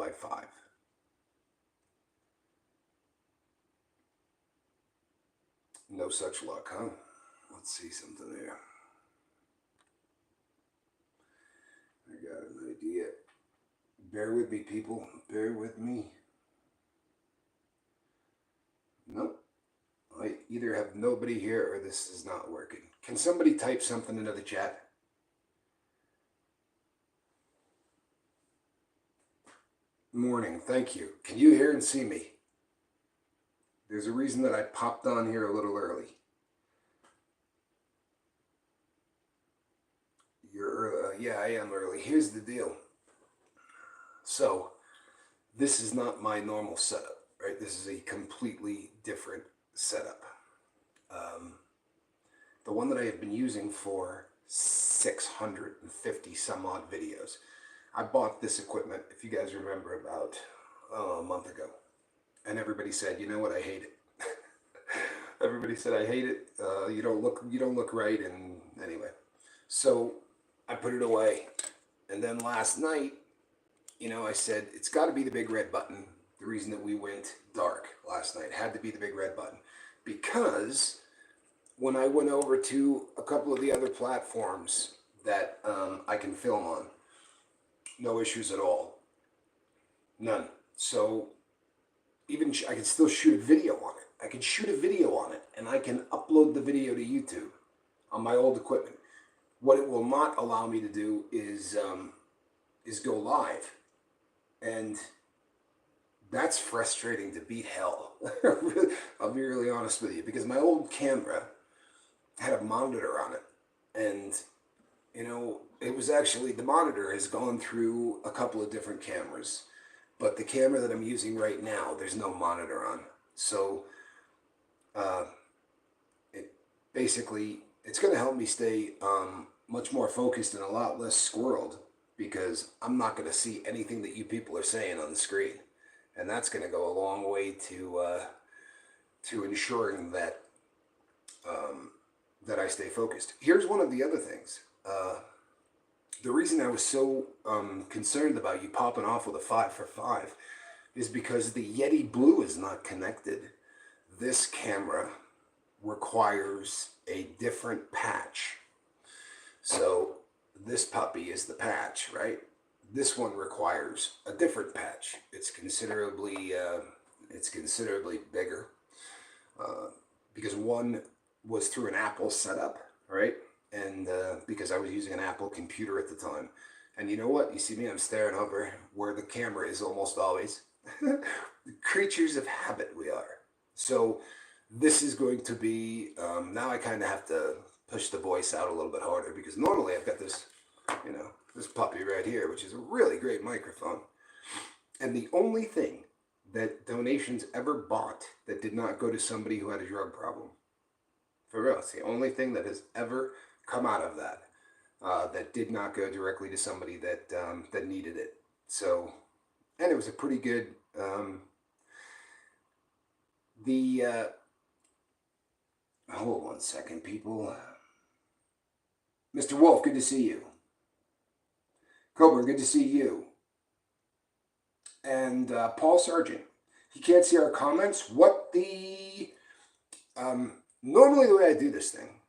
by 5. No such luck, huh? Let's see something there. I got an idea. Bear with me, people. Bear with me. Nope. I either have nobody here or this is not working. Can somebody type something into the chat? Morning. Thank you. Can you hear and see me? There's a reason that I popped on here a little early. You're early. Yeah, I am early. Here's the deal. So, this is not my normal setup, right? This is a completely different setup. The one that I have been using for 650 some odd videos. I bought this equipment, if you guys remember, about a month ago. And everybody said, you know what, I hate it. Everybody said, I hate it. You don't look right. And anyway, so I put it away. And then last night, you know, I said, it's got to be the big red button. The reason that we went dark last night had to be the big red button. Because when I went over to a couple of the other platforms that I can film on, no issues at all. None. So even I can still shoot a video on it. I can shoot a video on it, and I can upload the video to YouTube on my old equipment. What it will not allow me to do is go live. And that's frustrating to beat hell. I'll be really honest with you, because my old camera had a monitor on it, and you know, it was actually, the monitor has gone through a couple of different cameras, but the camera that I'm using right now, there's no monitor on. So it's going to help me stay much more focused and a lot less squirreled, because I'm not going to see anything that you people are saying on the screen. And that's going to go a long way to ensuring that that I stay focused. Here's one of the other things. The reason I was so concerned about you popping off with a 5 for 5 is because the Yeti Blue is not connected. This camera requires a different patch. So this puppy is the patch, right? This one requires a different patch. It's considerably bigger because one was through an Apple setup, right? And because I was using an Apple computer at the time. And you know what? You see me, I'm staring over where the camera is almost always. Creatures of habit we are. So this is going to be, now I kind of have to push the voice out a little bit harder, because normally I've got this, you know, this puppy right here, which is a really great microphone. And the only thing that donations ever bought that did not go to somebody who had a drug problem, for real, it's the only thing that has ever come out of that that did not go directly to somebody that that needed it. So, and it was a pretty good. Hold one second, people. Mr. Wolf, good to see you. Cobra, good to see you. And Paul Sargent, he can't see our comments. What the normally the way I do this thing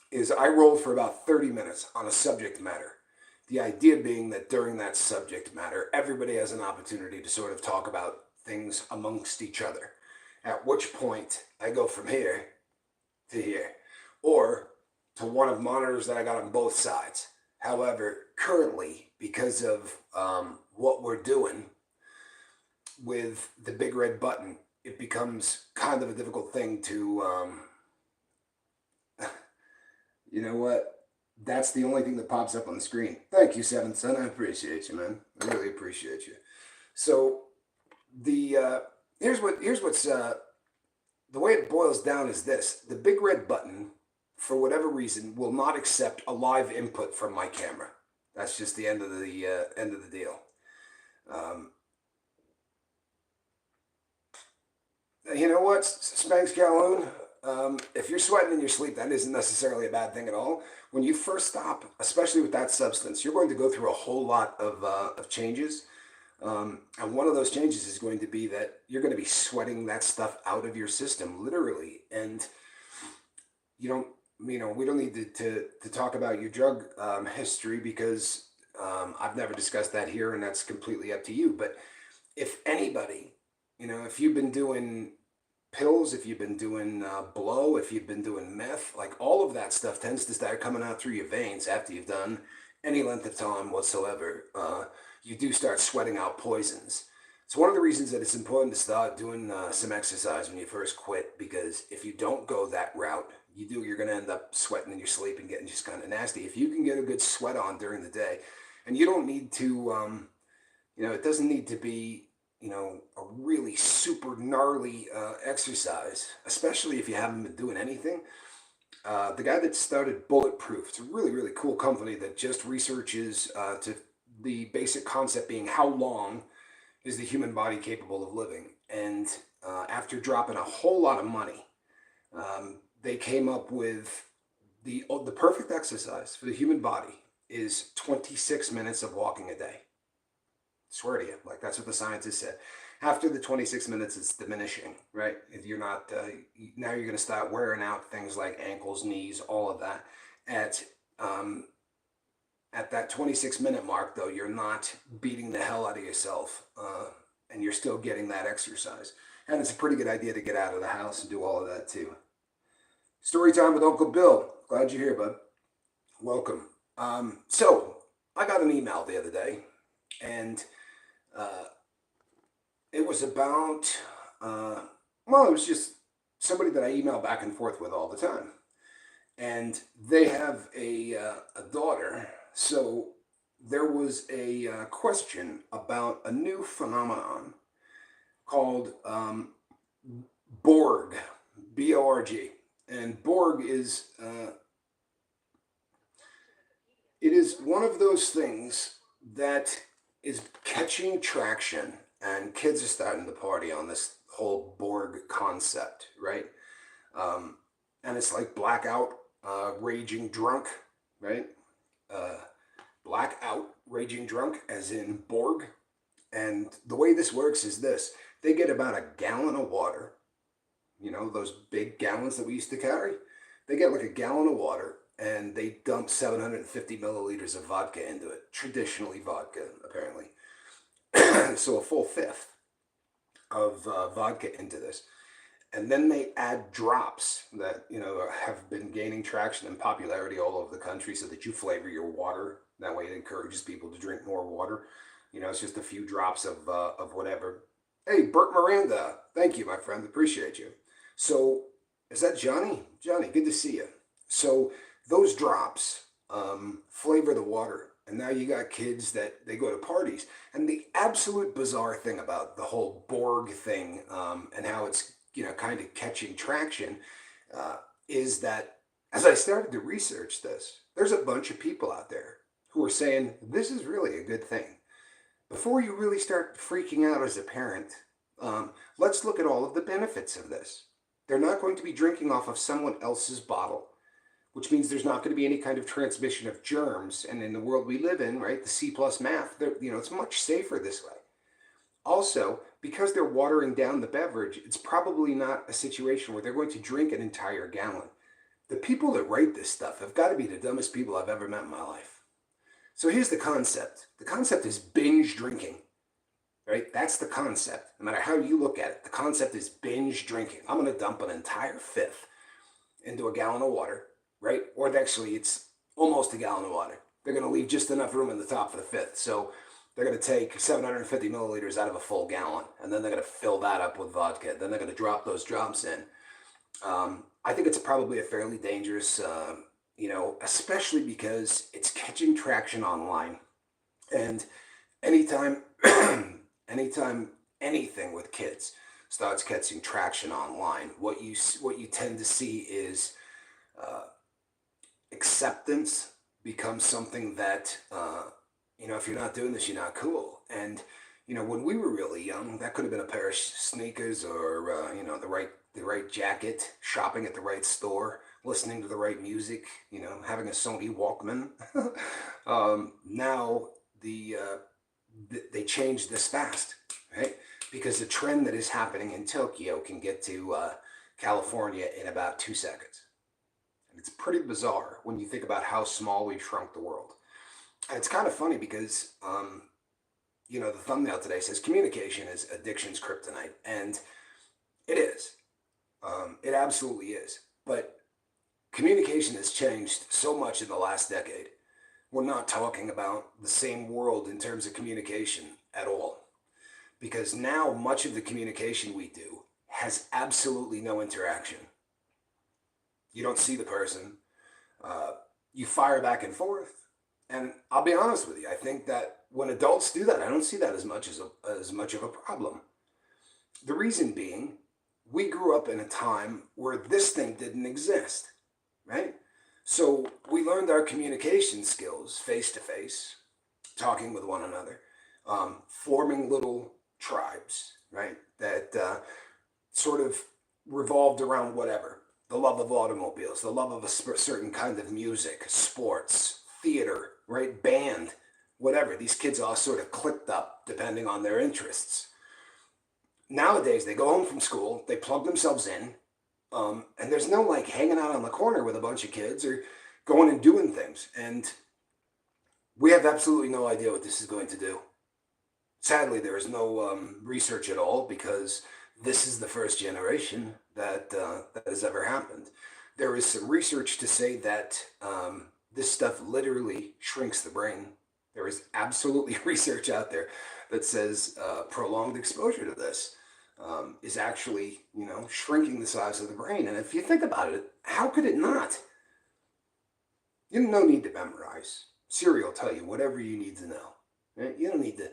is I roll for about 30 minutes on a subject matter. The idea being that during that subject matter, everybody has an opportunity to sort of talk about things amongst each other. At which point, I go from here to here, or to one of monitors that I got on both sides. However, currently, because of what we're doing with the big red button, it becomes kind of a difficult thing to, you know what? That's the only thing that pops up on the screen. Thank you, Seventh Son. I appreciate you, man. I really appreciate you. So the here's what's the way it boils down is this: the big red button, for whatever reason, will not accept a live input from my camera. That's just the end of the deal. You know what, Spanx Calhoun? If you're sweating in your sleep, that isn't necessarily a bad thing at all. When you first stop, especially with that substance, you're going to go through a whole lot of changes. And one of those changes is going to be that you're going to be sweating that stuff out of your system, literally. And you don't, we don't need to talk about your drug history because I've never discussed that here, and that's completely up to you. But if anybody, if you've been doing pills, if you've been doing blow, if you've been doing meth, like all of that stuff tends to start coming out through your veins after you've done any length of time whatsoever. You do start sweating out poisons. It's one of the reasons that it's important to start doing some exercise when you first quit, because if you don't go that route, you're going to end up sweating in your sleep and getting just kind of nasty. If you can get a good sweat on during the day, and you don't need to, it doesn't need to be, a really super gnarly exercise, especially if you haven't been doing anything. The guy that started Bulletproof, it's a really, really cool company that just researches to the basic concept being how long is the human body capable of living. And after dropping a whole lot of money, they came up with the perfect exercise for the human body is 26 minutes of walking a day. Swear to you, like that's what the scientists said. After the 26 minutes, it's diminishing, right? If you're not, now you're going to start wearing out things like ankles, knees, all of that. At that 26-minute mark, though, you're not beating the hell out of yourself, and you're still getting that exercise. And it's a pretty good idea to get out of the house and do all of that too. Story time with Uncle Bill. Glad you're here, bud. Welcome. So I got an email the other day, and it was about, it was just somebody that I email back and forth with all the time. And they have a daughter. So there was a question about a new phenomenon called Borg, B-O-R-G. And Borg is, it is one of those things that is catching traction, and kids are starting to party on this whole Borg concept, right? And it's like blackout, raging drunk, right? Blackout, raging drunk, as in Borg. And the way this works is this. They get about a gallon of water, those big gallons that we used to carry. They get like a gallon of water, and they dump 750 milliliters of vodka into it. Traditionally vodka, apparently. So a full fifth of vodka into this. And then they add drops that, have been gaining traction and popularity all over the country, so that you flavor your water. That way it encourages people to drink more water. It's just a few drops of whatever. Hey, Bert Miranda. Thank you, my friend. Appreciate you. So, is that Johnny? Johnny, good to see you. So, those drops flavor the water. And now you got kids that they go to parties. And the absolute bizarre thing about the whole Borg thing and how it's, kind of catching traction is that as I started to research this, there's a bunch of people out there who are saying this is really a good thing. Before you really start freaking out as a parent, let's look at all of the benefits of this. They're not going to be drinking off of someone else's bottle, which means there's not going to be any kind of transmission of germs. And in the world we live in, right, the C plus math, it's much safer this way. Also, because they're watering down the beverage, it's probably not a situation where they're going to drink an entire gallon. The people that write this stuff have got to be the dumbest people I've ever met in my life. So here's the concept. The concept is binge drinking, right? That's the concept. No matter how you look at it, the concept is binge drinking. I'm going to dump an entire fifth into a gallon of water, right? Or actually, it's almost a gallon of water. They're going to leave just enough room in the top for the fifth. So they're going to take 750 milliliters out of a full gallon, and then they're going to fill that up with vodka. Then they're going to drop those drops in. I think it's probably a fairly dangerous, especially because it's catching traction online. And anytime, anytime anything with kids starts catching traction online, what you tend to see is acceptance becomes something that if you're not doing this, you're not cool. And when we were really young, that could have been a pair of sneakers or the right jacket, shopping at the right store, listening to the right music, having a Sony Walkman. Now they change this fast, right? Because the trend that is happening in Tokyo can get to California in about 2 seconds. And it's pretty bizarre when you think about how small we've shrunk the world. And it's kind of funny because, the thumbnail today says communication is addiction's kryptonite. And it is. It absolutely is. But communication has changed so much in the last decade. We're not talking about the same world in terms of communication at all. Because now much of the communication we do has absolutely no interaction. You don't see the person. You fire back and forth. And I'll be honest with you, I think that when adults do that, I don't see that as much of a problem. The reason being, we grew up in a time where this thing didn't exist, right? So we learned our communication skills face to face, talking with one another, forming little tribes, right? That sort of revolved around whatever. The love of automobiles, the love of a certain kind of music, sports, theater, right? Band, whatever. These kids all sort of clicked up depending on their interests. Nowadays, they go home from school, they plug themselves in, and there's no like hanging out on the corner with a bunch of kids or going and doing things. And we have absolutely no idea what this is going to do. Sadly, there is no research at all because this is the first generation that has ever happened. There is some research to say that this stuff literally shrinks the brain. There is absolutely research out there that says prolonged exposure to this is actually, shrinking the size of the brain. And if you think about it, how could it not? You have no need to memorize. Siri will tell you whatever you need to know. Right? You don't need to,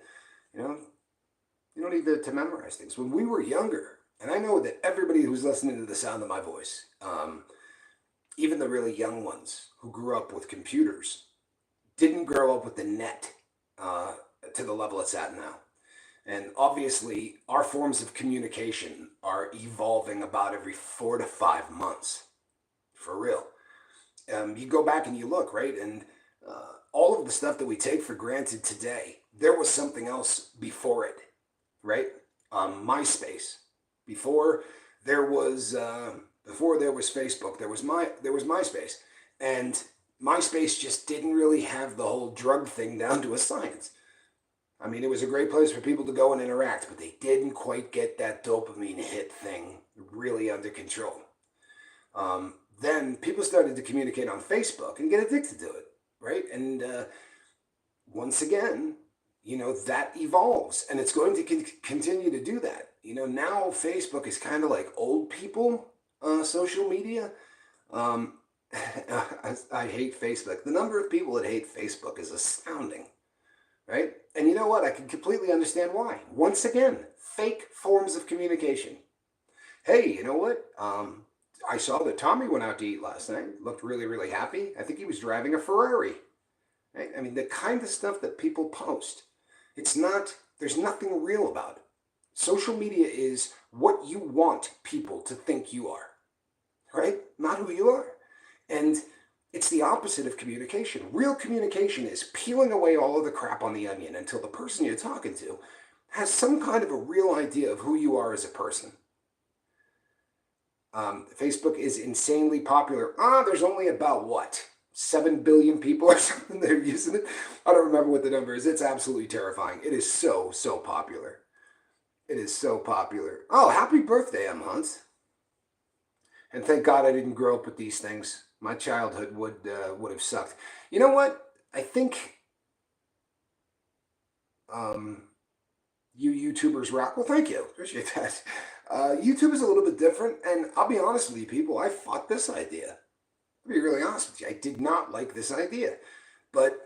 you don't need to memorize things. When we were younger, and I know that everybody who's listening to the sound of my voice, even the really young ones who grew up with computers, didn't grow up with the net to the level it's at now. And obviously, our forms of communication are evolving about every 4 to 5 months. For real. You go back and you look, right? And all of the stuff that we take for granted today, there was something else before it, right? MySpace. Before there was Facebook, there was MySpace. And MySpace just didn't really have the whole drug thing down to a science. I mean, it was a great place for people to go and interact, but they didn't quite get that dopamine hit thing really under control. Then people started to communicate on Facebook and get addicted to it, right? And once again, that evolves, and it's going to continue to do that. Now Facebook is kind of like old people social media. I hate Facebook. The number of people that hate Facebook is astounding, right? And you know what? I can completely understand why. Once again, fake forms of communication. Hey, you know what? I saw that Tommy went out to eat last night. Looked really, really happy. I think he was driving a Ferrari. Right? I mean, the kind of stuff that people post. There's nothing real about it. Social media is what you want people to think you are, right? Not who you are. And it's the opposite of communication. Real communication is peeling away all of the crap on the onion until the person you're talking to has some kind of a real idea of who you are as a person. Facebook is insanely popular. There's only about, 7 billion people or something that are using it? I don't remember what the number is. It's absolutely terrifying. It is so, so popular. It is so popular. Oh, happy birthday, M. Hunt. And thank God I didn't grow up with these things. My childhood would have sucked. You know what? I think you YouTubers rock. Well, thank you. Appreciate that. YouTube is a little bit different, and I'll be honest with you, people. I fought this idea. I'll be really honest with you. I did not like this idea. But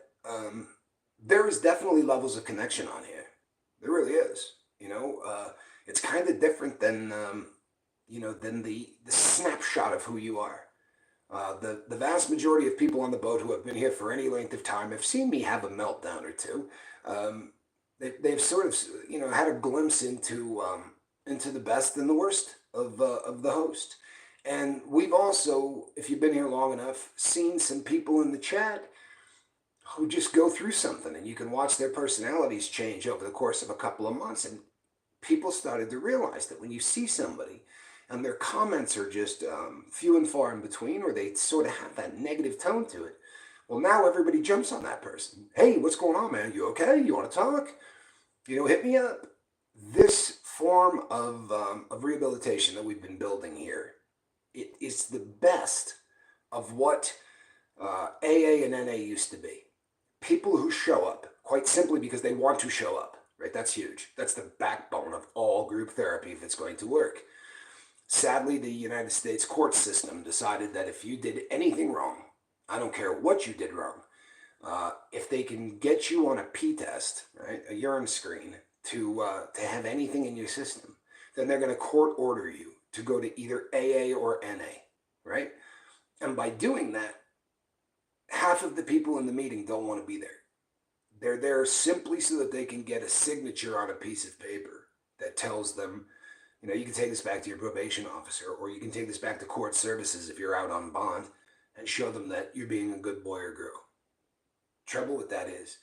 there is definitely levels of connection on here. There really is. It's kind of different than, than the snapshot of who you are. The vast majority of people on the boat who have been here for any length of time have seen me have a meltdown or two. They've sort of, had a glimpse into the best and the worst of the host. And we've also, if you've been here long enough, seen some people in the chat who just go through something, and you can watch their personalities change over the course of a couple of months. And people started to realize that when you see somebody and their comments are just few and far in between, or they sort of have that negative tone to it, well, now everybody jumps on that person. Hey, what's going on, man? You okay? You want to talk? Hit me up. This form of rehabilitation that we've been building here, it is the best of what AA and NA used to be. People who show up, quite simply because they want to show up, right? That's huge. That's the backbone of all group therapy if it's going to work. Sadly, the United States court system decided that if you did anything wrong, I don't care what you did wrong, if they can get you on a P test, right, a urine screen, to have anything in your system, then they're going to court order you to go to either AA or NA, right? And by doing that, half of the people in the meeting don't want to be there. They're there simply so that they can get a signature on a piece of paper that tells them, you can take this back to your probation officer, or you can take this back to court services if you're out on bond, and show them that you're being a good boy or girl. Trouble with that is,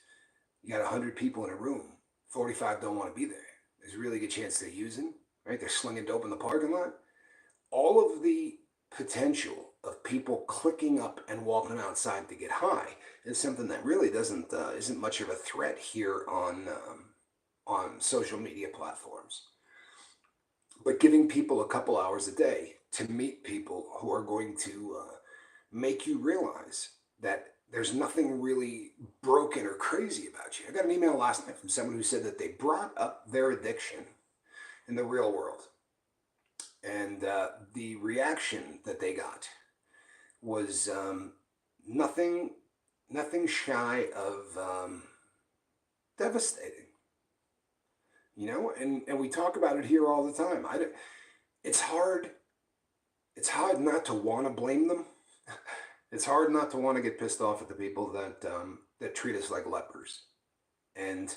you got 100 people in a room, 45 don't want to be there. There's a really good chance they're using, right? They're slinging dope in the parking lot. All of the potential of people clicking up and walking outside to get high is something that really isn't much of a threat here on social media platforms. But giving people a couple hours a day to meet people who are going to make you realize that there's nothing really broken or crazy about you. I got an email last night from someone who said that they brought up their addiction in the real world. And the reaction that they got was nothing shy of devastating. And we talk about it here all the time. It's hard not to want to blame them. It's hard not to want to get pissed off at the people that treat us like lepers. And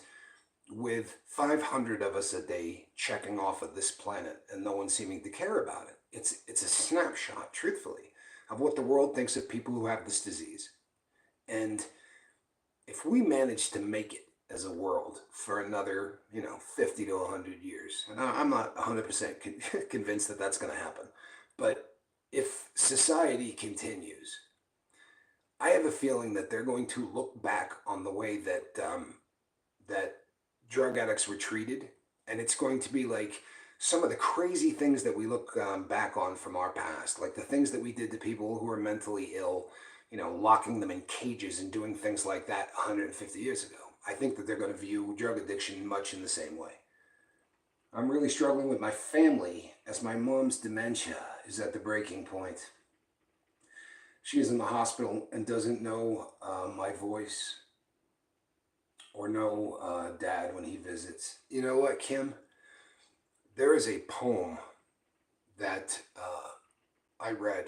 with 500 of us a day checking off of this planet and no one seeming to care about it, it's a snapshot, truthfully, of what the world thinks of people who have this disease. And if we manage to make it as a world for another, 50 to 100 years, and I'm not 100% convinced that that's going to happen, but if society continues, I have a feeling that they're going to look back on the way that that drug addicts were treated, and it's going to be like some of the crazy things that we look back on from our past, like the things that we did to people who were mentally ill, locking them in cages and doing things like that 150 years ago. I think that they're going to view drug addiction much in the same way. I'm really struggling with my family as my mom's dementia is at the breaking point. She is in the hospital and doesn't know my voice or know Dad when he visits. You know what, Kim? There is a poem that I read,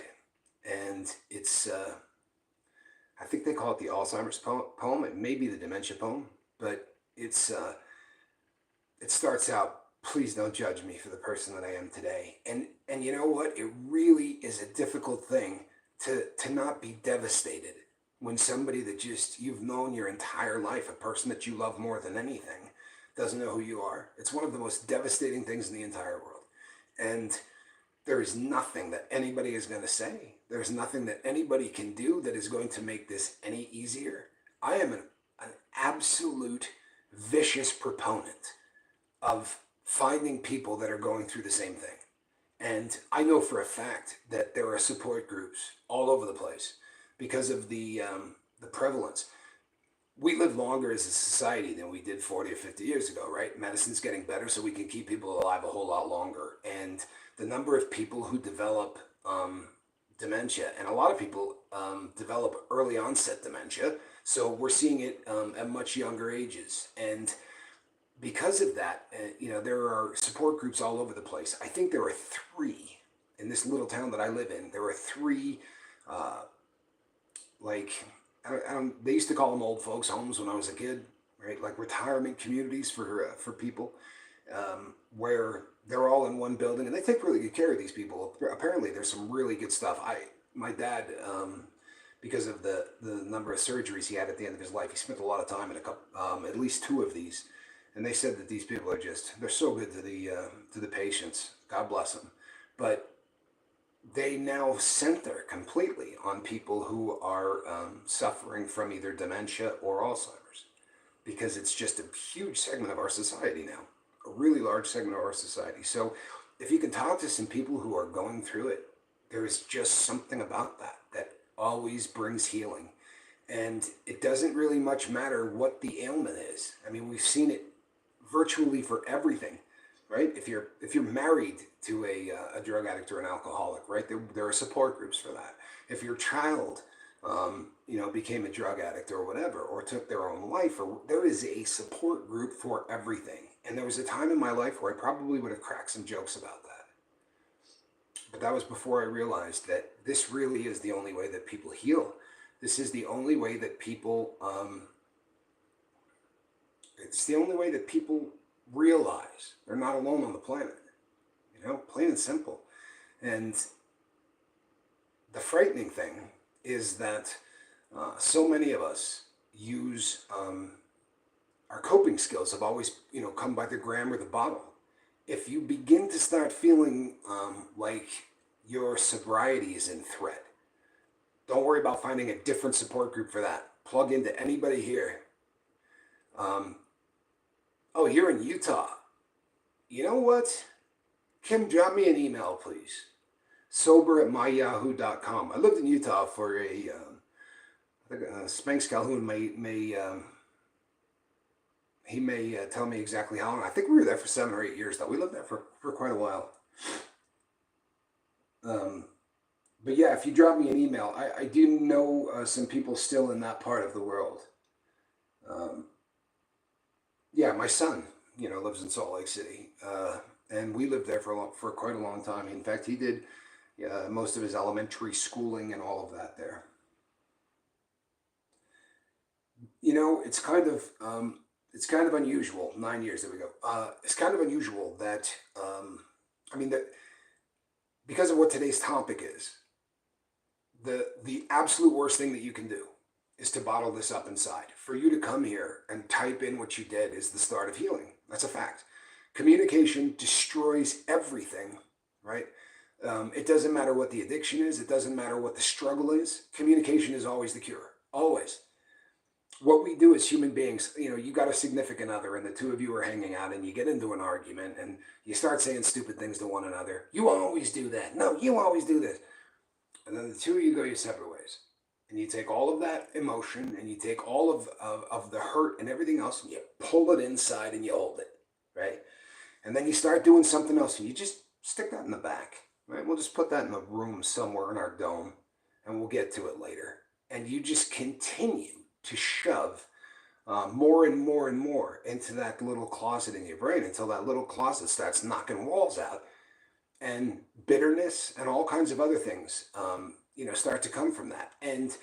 and it's, I think they call it the Alzheimer's poem. It may be the dementia poem, but it starts out, "Please don't judge me for the person that I am today." And you know what? It really is a difficult thing to not be devastated when somebody that you've known your entire life, a person that you love more than anything, doesn't know who you are. It's one of the most devastating things in the entire world. And there is nothing that anybody is going to say. There's nothing that anybody can do that is going to make this any easier. I am an absolute vicious proponent of finding people that are going through the same thing. And I know for a fact that there are support groups all over the place because of the prevalence. We live longer as a society than we did 40 or 50 years ago, right? Medicine's getting better, so we can keep people alive a whole lot longer. And the number of people who develop dementia, and a lot of people develop early onset dementia, so we're seeing it at much younger ages. And because of that, there are support groups all over the place. I think there are 3 in this little town that I live in. There are 3, they used to call them old folks homes when I was a kid, right? Like retirement communities for people, where they're all in one building, and they take really good care of these people. Apparently, there's some really good stuff. My dad because of the number of surgeries he had at the end of his life. He spent a lot of time in a couple, at least 2 of these, and they said that these people are they're so good to the patients. God bless them. But they now center completely on people who are suffering from either dementia or Alzheimer's, because it's just a huge segment of our society now, a really large segment of our society. So if you can talk to some people who are going through it, there is just something about that that always brings healing. And it doesn't really much matter what the ailment is. I mean, we've seen it virtually for everything, right? If you're married to a drug addict or an alcoholic, right, there are support groups for that. If your child became a drug addict or whatever, or took their own life, or there is a support group for everything. And there was a time in my life where I probably would have cracked some jokes about that. But that was before I realized that this really is the only way that people heal. This is the only way that people, it's the only way that people realize they're not alone on the planet. Plain and simple. And the frightening thing is that so many of us use our coping skills have always, come by the gram or the bottle. If you begin to start feeling like your sobriety is in threat, don't worry about finding a different support group for that. Plug into anybody here. Oh, you're in Utah. You know what? Kim, drop me an email, please. sober@myyahoo.com. I lived in Utah for I think Spanx Calhoun may tell me exactly how long. I think we were there for 7 or 8 years, though. We lived there for quite a while. But yeah, if you drop me an email, I do know some people still in that part of the world. Yeah, my son, lives in Salt Lake City, and we lived there for quite a long time. In fact, he did most of his elementary schooling and all of that there. It's kind of unusual. 9 years, there we go. It's kind of unusual that that because of what today's topic is, the absolute worst thing that you can do is to bottle this up inside. For you to come here and type in what you did is the start of healing. That's a fact. Communication destroys everything, right? It doesn't matter what the addiction is. It doesn't matter what the struggle is. Communication is always the cure. Always. What we do as human beings, you got a significant other and the two of you are hanging out and you get into an argument and you start saying stupid things to one another. You always do that. No, you always do this. And then the two of you go your separate ways. And you take all of that emotion and you take all of the hurt and everything else and you pull it inside and you hold it, right? And then you start doing something else and you just stick that in the back, right? We'll just put that in a room somewhere in our dome and we'll get to it later. And you just continue to shove more and more and more into that little closet in your brain until that little closet starts knocking walls out. And bitterness and all kinds of other things, start to come from that. And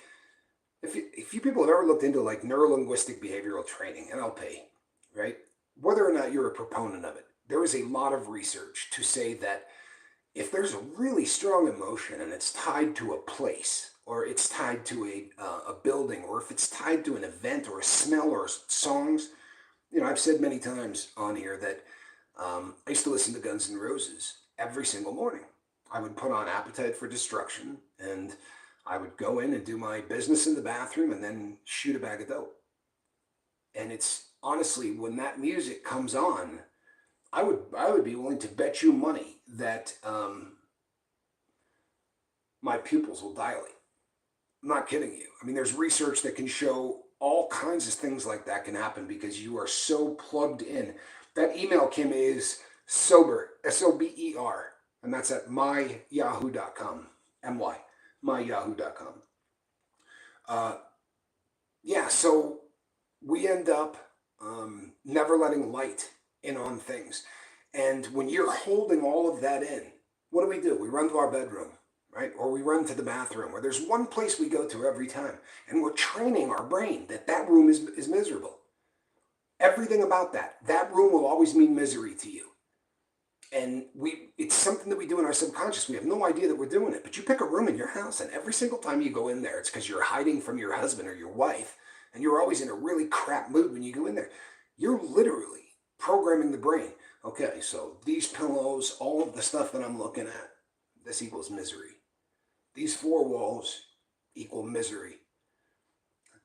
if you people have ever looked into like neuro-linguistic behavioral training, NLP, right? Whether or not you're a proponent of it, there is a lot of research to say that if there's a really strong emotion and it's tied to a place, or it's tied to a building, or if it's tied to an event or a smell or songs, I've said many times on here that I used to listen to Guns N' Roses every single morning. I would put on Appetite for Destruction and I would go in and do my business in the bathroom and then shoot a bag of dope. And it's honestly, when that music comes on, I would be willing to bet you money that my pupils will dilate. I'm not kidding you. I mean, there's research that can show all kinds of things like that can happen because you are so plugged in. That email, Kim, is sober, SOBER, and that's at myyahoo.com, myyahoo.com. So we end up never letting light in on things. And when you're holding all of that in, what do? We run to our bedroom, right? Or we run to the bathroom, or there's one place we go to every time. And we're training our brain that room is miserable. Everything about that room will always mean misery to you. And it's something that we do in our subconscious. We have no idea that we're doing it. But you pick a room in your house, and every single time you go in there, it's because you're hiding from your husband or your wife, and you're always in a really crap mood when you go in there. You're literally programming the brain. Okay, so these pillows, all of the stuff that I'm looking at, this equals misery. These four walls equal misery.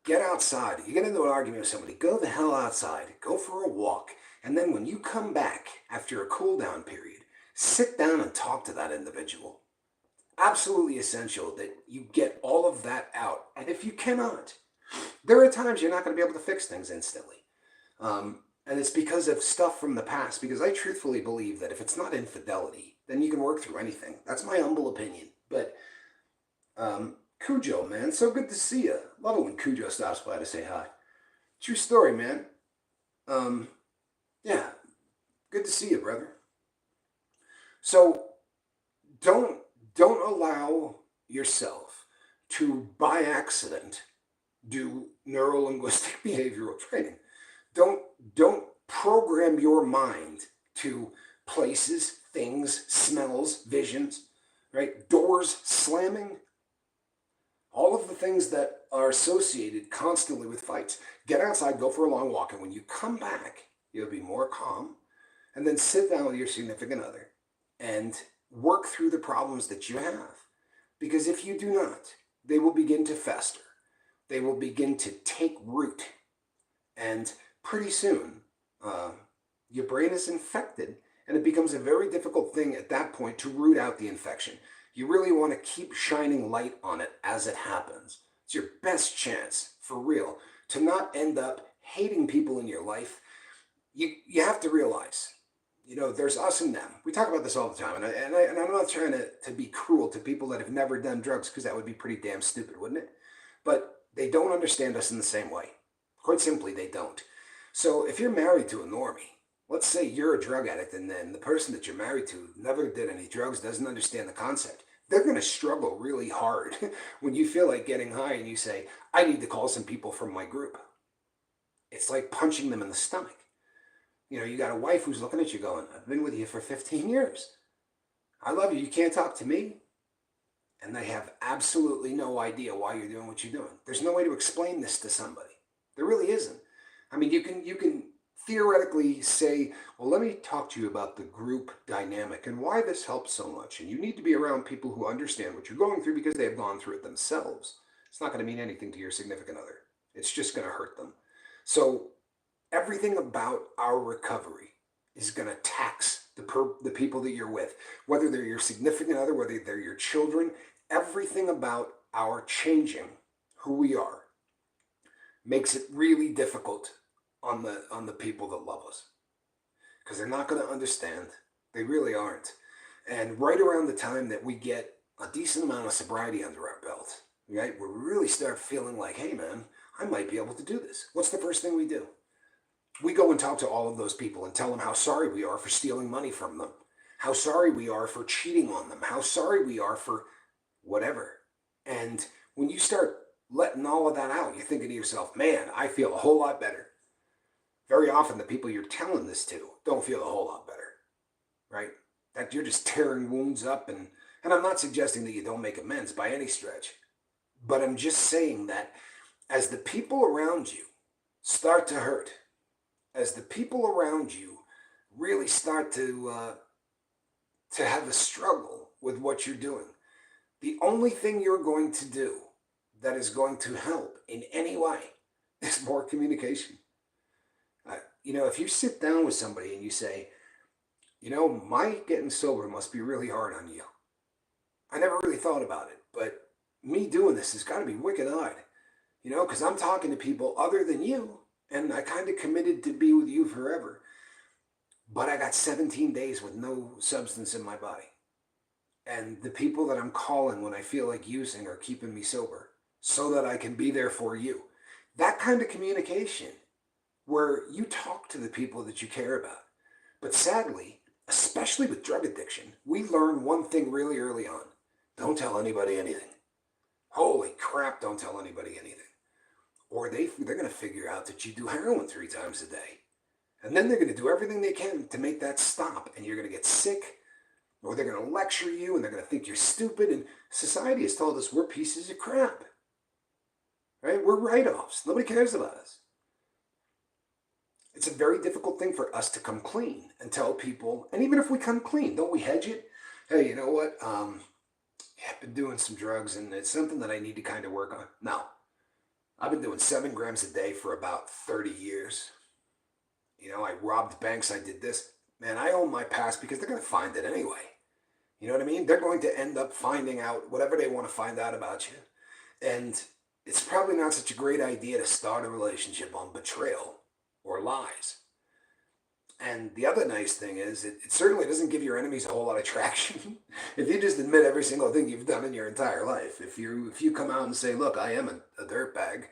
Get outside. You get into an argument with somebody, go the hell outside. Go for a walk. And then when you come back after a cool down period, sit down and talk to that individual. Absolutely essential that you get all of that out. And if you cannot, there are times you're not going to be able to fix things instantly. And it's because of stuff from the past, because I truthfully believe that if it's not infidelity, then you can work through anything. That's my humble opinion. But Cujo, man, so good to see you. Love it when Cujo stops by to say hi. True story, man. Yeah, good to see you, brother. So don't allow yourself to, by accident, do neuro-linguistic behavioral training. Don't program your mind to places, things, smells, visions, right? Doors slamming, all of the things that are associated constantly with fights. Get outside, go for a long walk, and when you come back, you'll be more calm, and then sit down with your significant other and work through the problems that you have. Because if you do not, they will begin to fester. They will begin to take root. And pretty soon, your brain is infected, and it becomes a very difficult thing at that point to root out the infection. You really want to keep shining light on it as it happens. It's your best chance, for real, to not end up hating people in your life. You have to realize, there's us and them. We talk about this all the time, and I'm not trying to be cruel to people that have never done drugs, because that would be pretty damn stupid, wouldn't it? But they don't understand us in the same way. Quite simply, they don't. So if you're married to a normie, let's say you're a drug addict, and then the person that you're married to never did any drugs, doesn't understand the concept. They're going to struggle really hard when you feel like getting high and you say, I need to call some people from my group. It's like punching them in the stomach. You got a wife who's looking at you going, I've been with you for 15 years. I love you. You can't talk to me. And they have absolutely no idea why you're doing what you're doing. There's no way to explain this to somebody. There really isn't. I mean, you can theoretically say, well, let me talk to you about the group dynamic and why this helps so much. And you need to be around people who understand what you're going through because they have gone through it themselves. It's not going to mean anything to your significant other. It's just going to hurt them. So everything about our recovery is going to tax the people that you're with, whether they're your significant other, whether they're your children. Everything about our changing who we are makes it really difficult on the people that love us, because they're not going to understand. They really aren't. And right around the time that we get a decent amount of sobriety under our belt, right, where we really start feeling like, hey man, I might be able to do this. What's the first thing we do? We go and talk to all of those people and tell them how sorry we are for stealing money from them, how sorry we are for cheating on them, how sorry we are for whatever. And when you start letting all of that out, you're thinking to yourself, man, I feel a whole lot better. Very often the people you're telling this to don't feel a whole lot better, right? That you're just tearing wounds up, and I'm not suggesting that you don't make amends by any stretch, but I'm just saying that as the people around you start to hurt, as the people around you really start to have a struggle with what you're doing, the only thing you're going to do that is going to help in any way is more communication. If you sit down with somebody and you say, my getting sober must be really hard on you. I never really thought about it, but me doing this has got to be wicked hard, because I'm talking to people other than you, and I kind of committed to be with you forever. But I got 17 days with no substance in my body. And the people that I'm calling when I feel like using are keeping me sober so that I can be there for you. That kind of communication where you talk to the people that you care about. But sadly, especially with drug addiction, we learn one thing really early on. Don't tell anybody anything. Holy crap, don't tell anybody anything. Or they're going to figure out that you do heroin 3 times a day. And then they're going to do everything they can to make that stop. And you're going to get sick, or they're going to lecture you, and they're going to think you're stupid. And society has told us we're pieces of crap. Right? We're write-offs. Nobody cares about us. It's a very difficult thing for us to come clean and tell people, and even if we come clean, don't we hedge it? Hey, you know what? I've been doing some drugs, and it's something that I need to kind of work on. No. I've been doing 7 grams a day for about 30 years. You know, I robbed banks, I did this. Man, I own my past because they're going to find it anyway. You know what I mean? They're going to end up finding out whatever they want to find out about you. And it's probably not such a great idea to start a relationship on betrayal or lies. And the other nice thing is, it certainly doesn't give your enemies a whole lot of traction. If you just admit every single thing you've done in your entire life, if you come out and say, look, I am a dirtbag,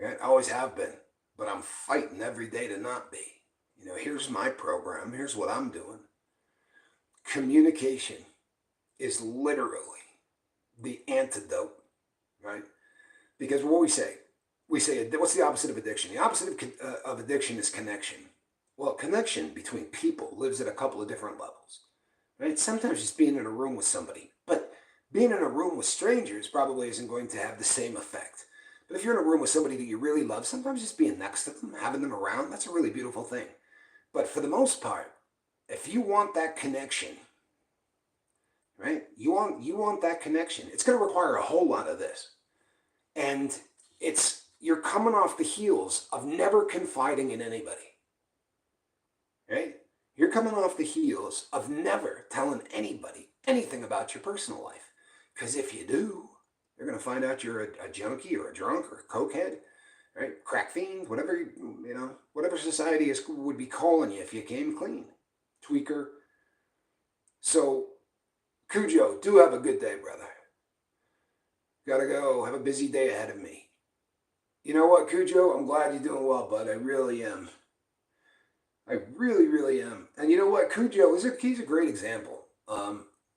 right? I always have been, but I'm fighting every day to not be. You know, here's my program, here's what I'm doing. Communication is literally the antidote, right? Because what we say, what's the opposite of addiction? The opposite of addiction is connection. Well, connection between people lives at a couple of different levels, right? Sometimes just being in a room with somebody, but being in a room with strangers probably isn't going to have the same effect. But if you're in a room with somebody that you really love, sometimes just being next to them, having them around, that's a really beautiful thing. But for the most part, if you want that connection, right? You want that connection. It's going to require a whole lot of this. And you're coming off the heels of never confiding in anybody. Right? You're coming off the heels of never telling anybody anything about your personal life. Because if you do, they're going to find out you're a junkie or a drunk or a cokehead, right? Crack fiend, whatever, whatever society would be calling you if you came clean. Tweaker. So, Cujo, do have a good day, brother. Gotta go. Have a busy day ahead of me. You know what, Cujo? I'm glad you're doing well, bud. I really am. I really, really am. And you know what? Cujo, he's a great example.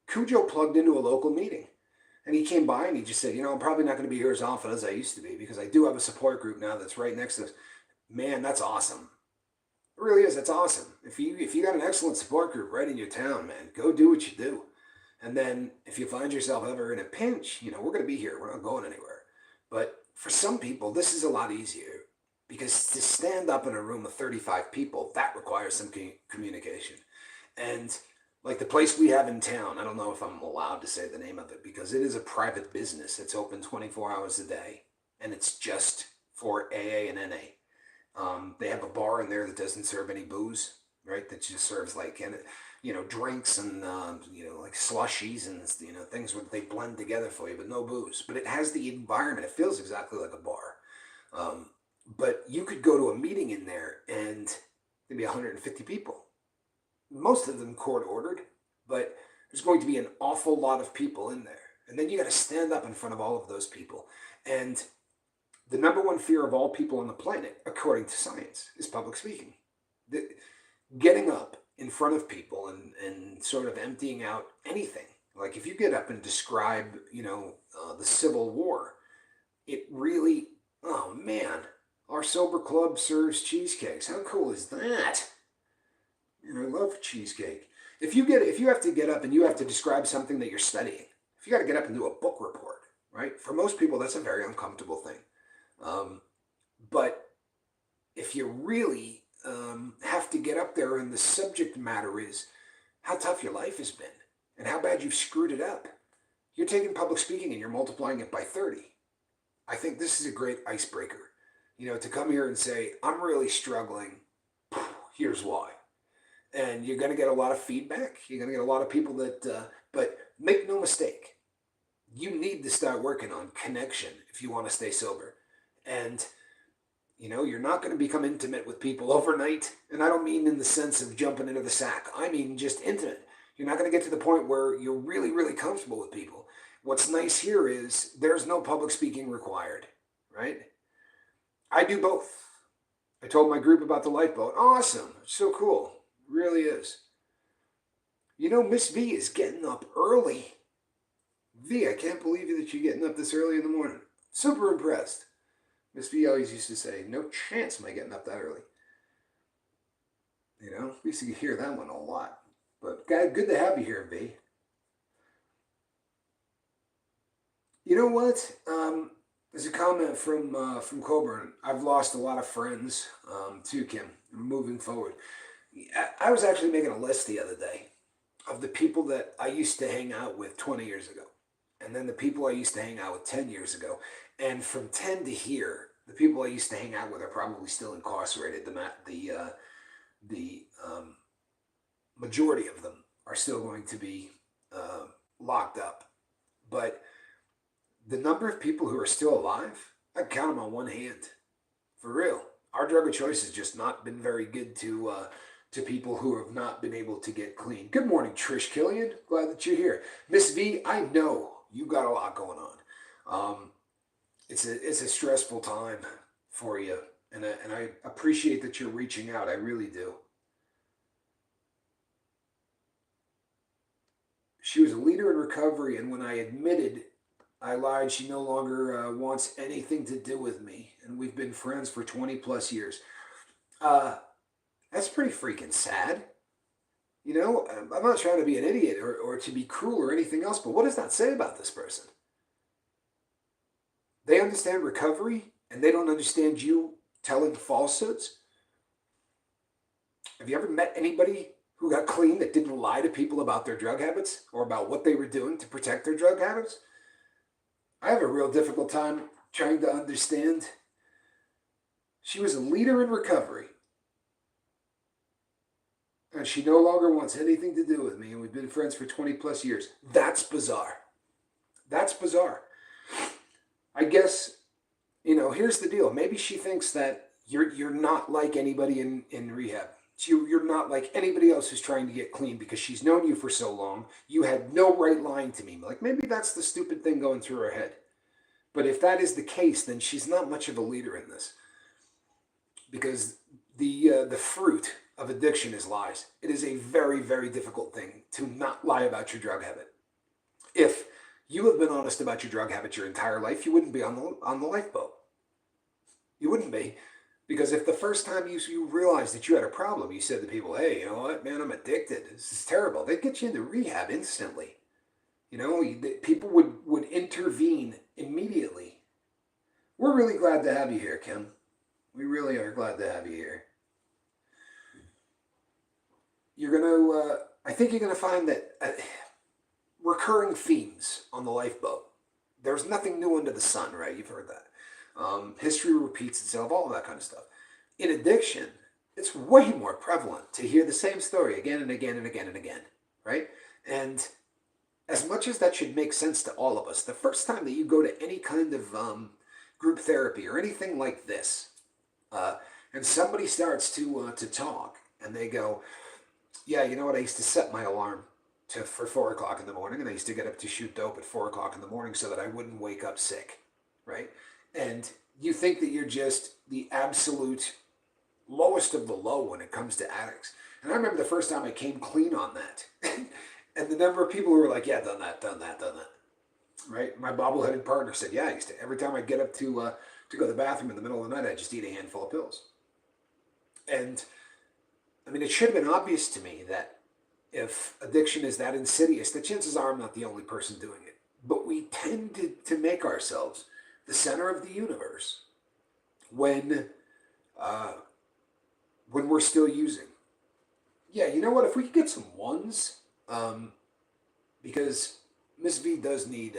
Cujo plugged into a local meeting. And he came by and he just said, I'm probably not going to be here as often as I used to be because I do have a support group now that's right next to us. Man, that's awesome. It really is. That's awesome. If you got an excellent support group right in your town, man, go do what you do. And then if you find yourself ever in a pinch, we're going to be here. We're not going anywhere. But for some people, this is a lot easier. Because to stand up in a room of 35 people, that requires some communication. And like the place we have in town, I don't know if I'm allowed to say the name of it because it is a private business. It's open 24 hours a day. And it's just for AA and NA. They have a bar in there that doesn't serve any booze, right? That just serves like, drinks and, like slushies and, things where they blend together for you, but no booze. But it has the environment. It feels exactly like a bar. But you could go to a meeting in there and there'd be 150 people. Most of them court ordered, but there's going to be an awful lot of people in there. And then you got to stand up in front of all of those people. And the number one fear of all people on the planet, according to science, is public speaking. Getting up in front of people and sort of emptying out anything. Like if you get up and describe, the Civil War, it really, oh man, our sober club serves cheesecakes. How cool is that? I love cheesecake. If you have to get up and you have to describe something that you're studying, if you got to get up and do a book report, right? For most people, that's a very uncomfortable thing. But if you really have to get up there and the subject matter is how tough your life has been and how bad you've screwed it up, you're taking public speaking and you're multiplying it by 30. I think this is a great icebreaker. To come here and say, I'm really struggling, here's why. And you're going to get a lot of feedback. You're going to get a lot of people but make no mistake, you need to start working on connection if you want to stay sober. And, you're not going to become intimate with people overnight. And I don't mean in the sense of jumping into the sack. I mean just intimate. You're not going to get to the point where you're really, really comfortable with people. What's nice here is there's no public speaking required, right? I do both. I told my group about the lifeboat. Awesome. So cool. Really is. Miss V is getting up early. V, I can't believe that you're getting up this early in the morning. Super impressed. Miss V always used to say, no chance am I getting up that early. You know, we used to hear that one a lot. But good to have you here, V. You know what? There's a comment from Coburn. I've lost a lot of friends too, Kim. Moving forward, I was actually making a list the other day of the people that I used to hang out with 20 years ago, and then the people I used to hang out with 10 years ago, and from 10 to here, the people I used to hang out with are probably still incarcerated. The majority of them are still going to be locked up, but the number of people who are still alive, I count them on one hand. For real. Our drug of choice has just not been very good to people who have not been able to get clean. Good morning, Trish Killian. Glad that you're here. Miss V, I know you got a lot going on. It's a stressful time for you, and I appreciate that you're reaching out. I really do. She was a leader in recovery, and when I admitted I lied, she no longer wants anything to do with me, and we've been friends for 20 plus years. Uh, that's pretty freaking sad. You know, I'm not trying to be an idiot or to be cruel or anything else, but what does that say about this person? They understand recovery and they don't understand you telling falsehoods. Have you ever met anybody who got clean that didn't lie to people about their drug habits or about what they were doing to protect their drug habits? I have a real difficult time trying to understand. She was a leader in recovery. And she no longer wants anything to do with me, and we've been friends for 20 plus years. That's bizarre. That's bizarre. I guess, you know, here's the deal. Maybe she thinks that you're not like anybody in rehab. You're not like anybody else who's trying to get clean because she's known you for so long. You had no right lying to me. Like, maybe that's the stupid thing going through her head. But if that is the case, then she's not much of a leader in this. Because the fruit of addiction is lies. It is a very, very difficult thing to not lie about your drug habit. If you have been honest about your drug habit your entire life, you wouldn't be on the lifeboat. You wouldn't be. Because if the first time you realized that you had a problem, you said to people, hey, you know what, man, I'm addicted. This is terrible. They'd get you into rehab instantly. You know, people would intervene immediately. We're really glad to have you here, Kim. We really are glad to have you here. You're going to, I think you're going to find that recurring themes on the lifeboat. There's nothing new under the sun, right? You've heard that. History repeats itself, all of that kind of stuff. In addiction, it's way more prevalent to hear the same story again and again and again and again, right? And as much as that should make sense to all of us, the first time that you go to any kind of group therapy or anything like this, and somebody starts to talk, and they go, yeah, you know what, I used to set my alarm for 4 o'clock in the morning, and I used to get up to shoot dope at 4 o'clock in the morning so that I wouldn't wake up sick, right? And you think that you're just the absolute lowest of the low when it comes to addicts. And I remember the first time I came clean on that. And the number of people who were like, yeah, done that. Right? My bobbleheaded partner said, yeah, I used to, every time I get up to go to the bathroom in the middle of the night, I just eat a handful of pills. And I mean, it should have been obvious to me that if addiction is that insidious, the chances are I'm not the only person doing it. But we tend to make ourselves the center of the universe when we're still using. Yeah, you know what? If we could get some ones, because Miss V does need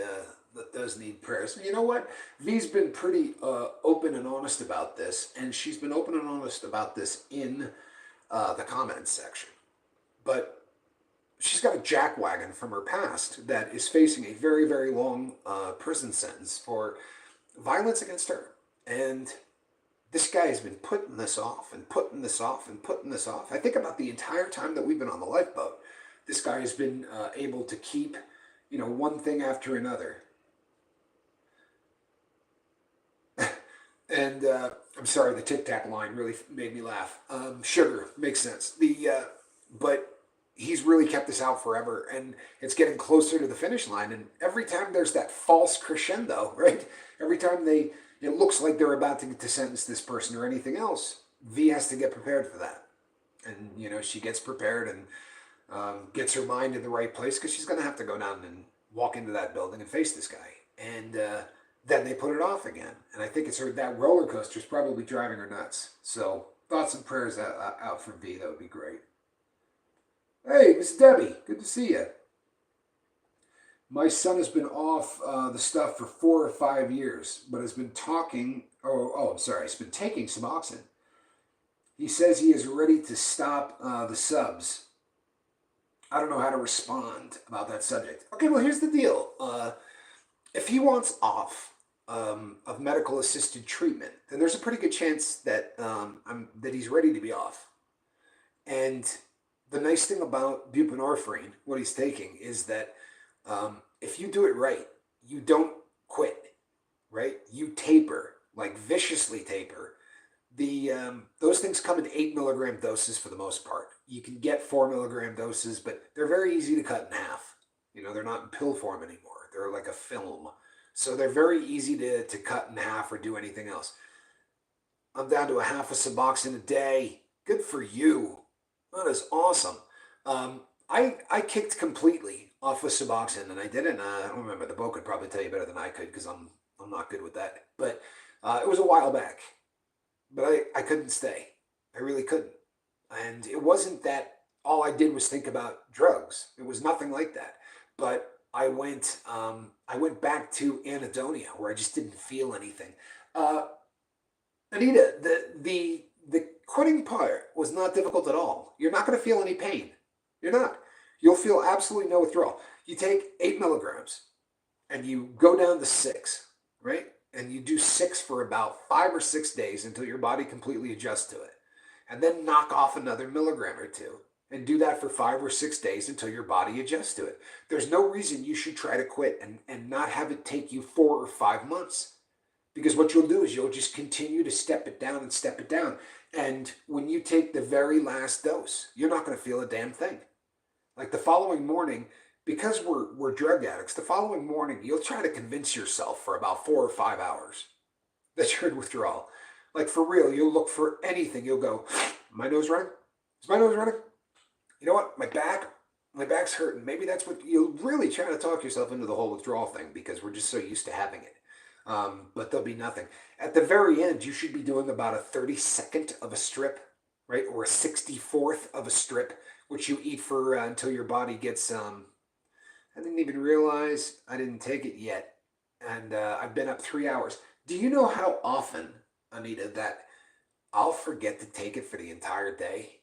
prayers. You know what? V's been pretty open and honest about this, and she's been open and honest about this in the comments section. But she's got a jackwagon from her past that is facing a very, very long prison sentence for violence against her. And this guy has been putting this off and putting this off and putting this off. I think about the entire time that we've been on the lifeboat, this guy has been able to keep, you know, one thing after another. And I'm sorry, the Tic Tac line really made me laugh. Sugar makes sense. But he's really kept this out forever, and it's getting closer to the finish line. And every time there's that false crescendo, right? Every time it looks like they're about to sentence this person or anything else, V has to get prepared for that. And, you know, she gets prepared and gets her mind in the right place because she's going to have to go down and walk into that building and face this guy. And then they put it off again. And I think it's her, that roller coaster is probably driving her nuts. So thoughts and prayers out for V. That would be great. Hey, Miss Debbie, good to see you. My son has been off the stuff for 4 or 5 years, but has been talking. I'm sorry. He's been taking Suboxone. He says he is ready to stop the subs. I don't know how to respond about that subject. Okay, well, here's the deal. If he wants off of medical assisted treatment, then there's a pretty good chance that that he's ready to be off. And the nice thing about buprenorphine, what he's taking, is that if you do it right, you don't quit, right? You taper, like viciously taper. Those things come in 8 milligram doses for the most part. You can get 4 milligram doses, but they're very easy to cut in half. You know, they're not in pill form anymore. They're like a film. So they're very easy to cut in half or do anything else. I'm down to a half a Suboxone a day. Good for you. That is awesome. I kicked completely off of Suboxone, and I didn't. I don't remember. The Bo could probably tell you better than I could because I'm not good with that. But it was a while back. But I couldn't stay. I really couldn't. And it wasn't that all I did was think about drugs. It was nothing like that. But I went back to anhedonia where I just didn't feel anything. Uh, Anita, the quitting part was not difficult at all. You're not going to feel any pain. You're not. You'll feel absolutely no withdrawal. You take 8 milligrams and you go down to 6, right? And you do 6 for about 5 or 6 days until your body completely adjusts to it. And then knock off another milligram or two. And do that for 5 or 6 days until your body adjusts to it. There's no reason you should try to quit and not have it take you 4 or 5 months. Because what you'll do is you'll just continue to step it down and step it down. And when you take the very last dose, you're not going to feel a damn thing. Like the following morning, because we're drug addicts, the following morning you'll try to convince yourself for about 4 or 5 hours that you're in withdrawal. Like for real, you'll look for anything. You'll go, my nose running? Is my nose running? You know what? My back's hurting. Maybe that's what you'll really try to talk yourself into the whole withdrawal thing because we're just so used to having it. But there'll be nothing. At the very end, you should be doing about a 32nd of a strip, right? Or a 64th of a strip, which you eat for until your body gets, I didn't even realize I didn't take it yet. And I've been up 3 hours. Do you know how often, Anita, that I'll forget to take it for the entire day?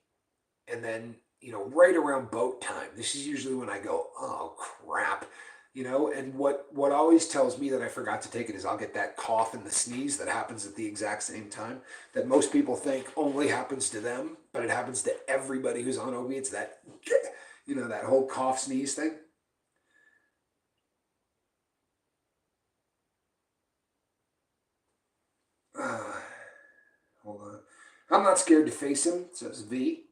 And then, you know, right around boat time, this is usually when I go, oh, crap. You know, and what always tells me that I forgot to take it is I'll get that cough and the sneeze that happens at the exact same time that most people think only happens to them, but it happens to everybody who's on opiates, that, you know, that whole cough sneeze thing. Uh, Hold on. I'm not scared to face him, says V.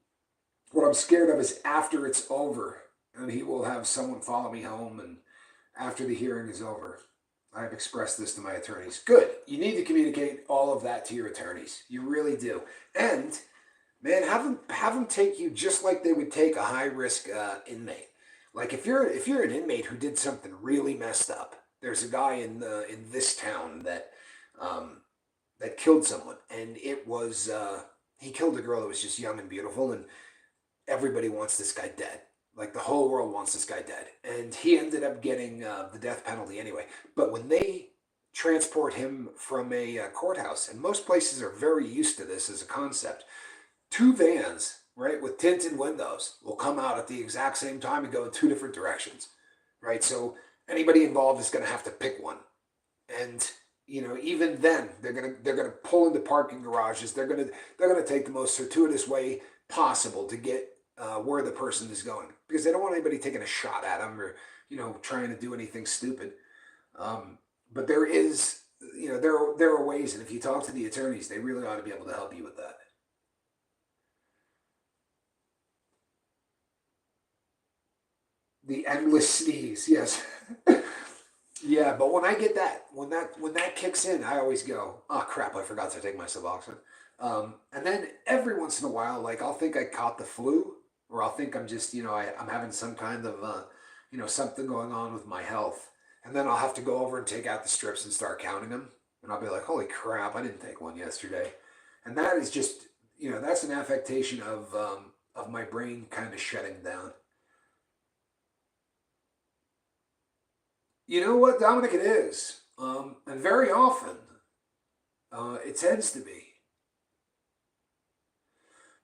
What I'm scared of is after it's over and he will have someone follow me home and after the hearing is over. I've expressed this to my attorneys. Good. You need to communicate all of that to your attorneys. You really do. And man, have them take you just like they would take a high risk inmate. Like if you're an inmate who did something really messed up. There's a guy in this town that that killed someone, and it was he killed a girl that was just young and beautiful, and everybody wants this guy dead. Like the whole world wants this guy dead. And he ended up getting the death penalty anyway. But when they transport him from a courthouse, and most places are very used to this as a concept, 2 vans, right, with tinted windows will come out at the exact same time and go in 2 different directions, right? So anybody involved is going to have to pick one. And you know, even then, they're gonna pull into parking garages. They're gonna take the most circuitous way possible to get where the person is going because they don't want anybody taking a shot at them or you know trying to do anything stupid. But there is, you know, there are ways, and if you talk to the attorneys, they really ought to be able to help you with that. The endless sneeze, yes. Yeah, but when I get that, when that kicks in, I always go, oh crap, I forgot to take my Suboxone. And then every once in a while, like I'll think I caught the flu, or I'll think I'm just, I'm having some kind of, something going on with my health. And then I'll have to go over and take out the strips and start counting them. And I'll be like, holy crap, I didn't take one yesterday. And that is just, that's an affectation of my brain kind of shutting down. You know what, Dominic, it is. And very often, it tends to be.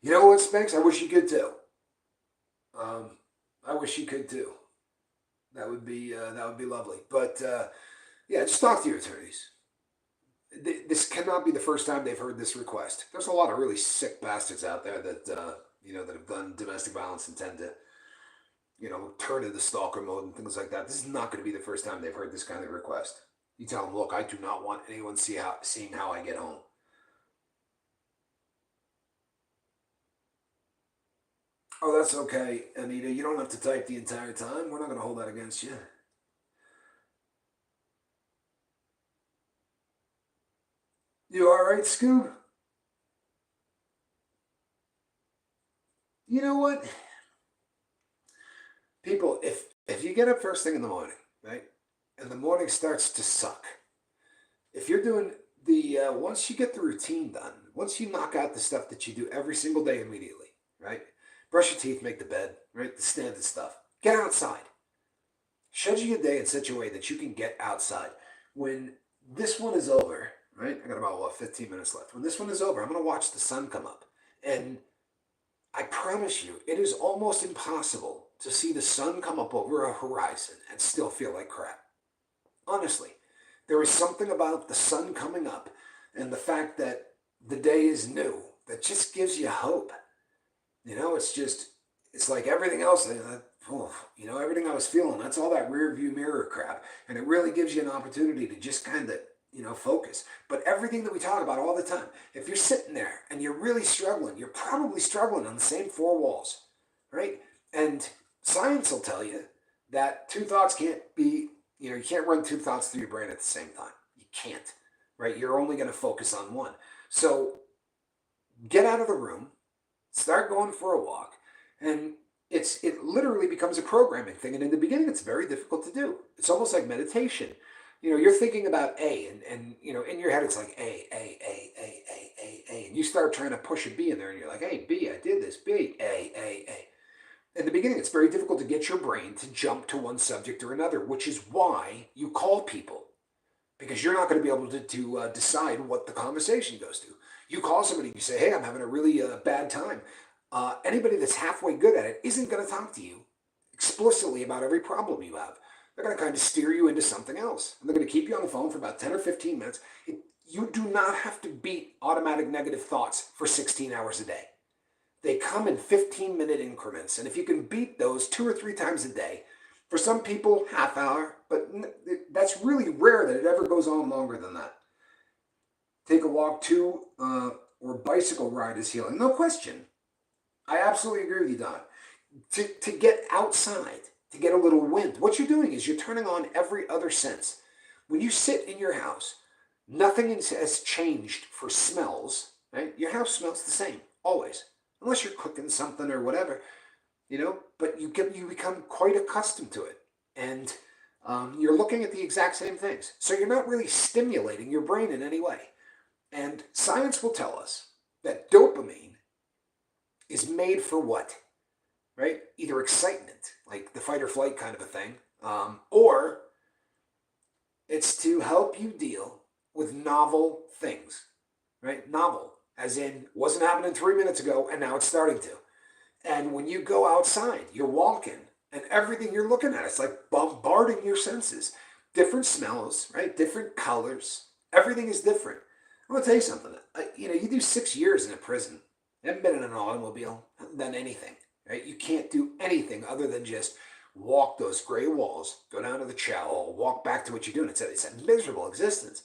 You know what, Spanks? I wish you could too. Um, I wish you could too. That would be lovely. But yeah, just talk to your attorneys. This cannot be the first time they've heard this request. There's a lot of really sick bastards out there that that have done domestic violence and tend to turn into stalker mode and things like that. This is not going to be the first time they've heard this kind of request. You tell them, look, I do not want anyone seeing how I get home. Oh, that's okay, Anita. You don't have to type the entire time. We're not going to hold that against you. You all right, Scoob? You know what? People, if you get up first thing in the morning, right, and the morning starts to suck, if you're doing once you get the routine done, once you knock out the stuff that you do every single day immediately, right? Brush your teeth, make the bed, right? The standard stuff. Get outside. Schedule your day in such a way that you can get outside. When this one is over, right? I got about 15 minutes left. When this one is over, I'm gonna watch the sun come up. And I promise you, it is almost impossible to see the sun come up over a horizon and still feel like crap. Honestly, there is something about the sun coming up and the fact that the day is new that just gives you hope. It's like everything else. Everything I was feeling, that's all that rear view mirror crap. And it really gives you an opportunity to just kind of, focus. But everything that we talk about all the time, if you're sitting there and you're really struggling, you're probably struggling on the same four walls, right? And science will tell you that two thoughts can't be, you can't run two thoughts through your brain at the same time. You can't, right? You're only going to focus on one. So get out of the room, start going for a walk, and it literally becomes a programming thing. And in the beginning, it's very difficult to do. It's almost like meditation. You're thinking about A, and in your head, it's like A, and you start trying to push a B in there, and you're like, hey, B, I did this, B, A. In the beginning, it's very difficult to get your brain to jump to one subject or another, which is why you call people, because you're not going to be able to decide what the conversation goes to. You call somebody, you say, hey, I'm having a really bad time. Anybody that's halfway good at it isn't going to talk to you explicitly about every problem you have. They're going to kind of steer you into something else. And they're going to keep you on the phone for about 10 or 15 minutes. You do not have to beat automatic negative thoughts for 16 hours a day. They come in 15-minute increments. And if you can beat those 2 or 3 times a day, for some people, half hour, but that's really rare that it ever goes on longer than that. Take a walk too, or bicycle ride is healing. No question. I absolutely agree with you, Don. To get outside, to get a little wind, what you're doing is you're turning on every other sense. When you sit in your house, nothing has changed for smells, right? Your house smells the same, always. Unless you're cooking something or whatever, but you become quite accustomed to it. And you're looking at the exact same things. So you're not really stimulating your brain in any way. And science will tell us that dopamine is made for what? Right? Either excitement, like the fight or flight kind of a thing, or it's to help you deal with novel things, right? Novel, as in wasn't happening 3 minutes ago and now it's starting to. And when you go outside, you're walking and everything you're looking at, it's like bombarding your senses. Different smells, right? Different colors. Everything is different. I'm going to tell you something. You do 6 years in a prison. You haven't been in an automobile, haven't done anything, right? You can't do anything other than just walk those gray walls, go down to the chow hall, walk back to what you're doing. It's a miserable existence.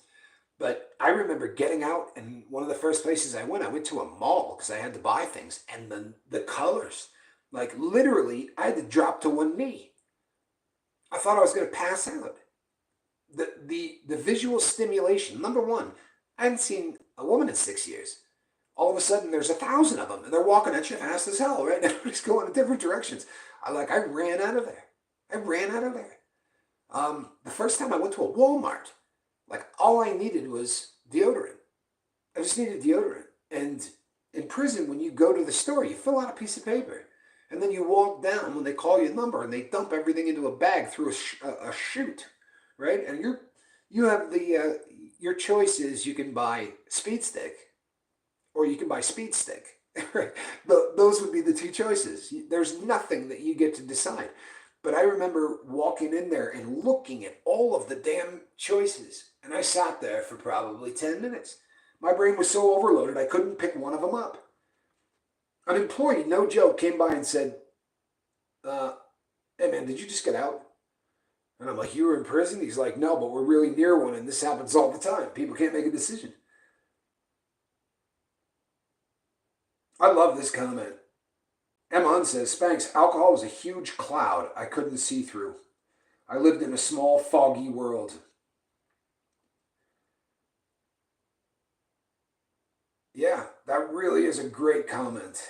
But I remember getting out, and one of the first places I went to a mall because I had to buy things, and the colors, like literally, I had to drop to one knee. I thought I was going to pass out. The visual stimulation. Number one, I hadn't seen a woman in 6 years. all of a sudden there's 1,000 of them, and they're walking at you fast as hell, right? Everybody's going in different directions. I ran out of there. I ran out of there. The first time I went to a Walmart, like all I needed was deodorant. I just needed deodorant. And in prison, when you go to the store, you fill out a piece of paper. And then you walk down when they call you a number and they dump everything into a bag through a chute, right? And you have your choice is you can buy Speed Stick or you can buy Speed Stick. Right? Those would be the two choices. There's nothing that you get to decide. But I remember walking in there and looking at all of the damn choices. And I sat there for probably 10 minutes. My brain was so overloaded I couldn't pick one of them up. An employee, no joke, came by and said, hey man, did you just get out? And I'm like, you were in prison? He's like, no, but we're really near one and this happens all the time. People can't make a decision. I love this comment. Emma says, Spanx, alcohol was a huge cloud I couldn't see through. I lived in a small, foggy world. Yeah, that really is a great comment.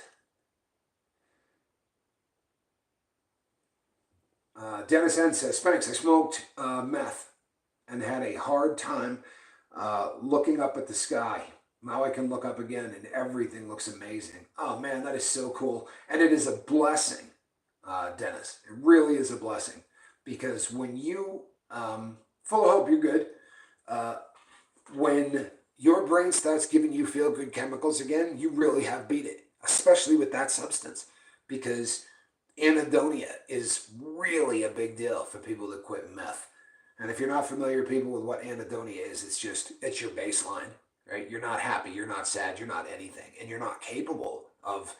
Dennis N says, Spanx, I smoked meth and had a hard time looking up at the sky. Now I can look up again and everything looks amazing. Oh man, that is so cool. And it is a blessing, Dennis. It really is a blessing. Because when you, full of hope, you're good. When your brain starts giving you feel-good chemicals again, you really have beat it. Especially with that substance. Because anhedonia is really a big deal for people that quit meth. And if you're not familiar, people, with what anhedonia is, it's your baseline. Right? You're not happy, you're not sad, you're not anything, and you're not capable of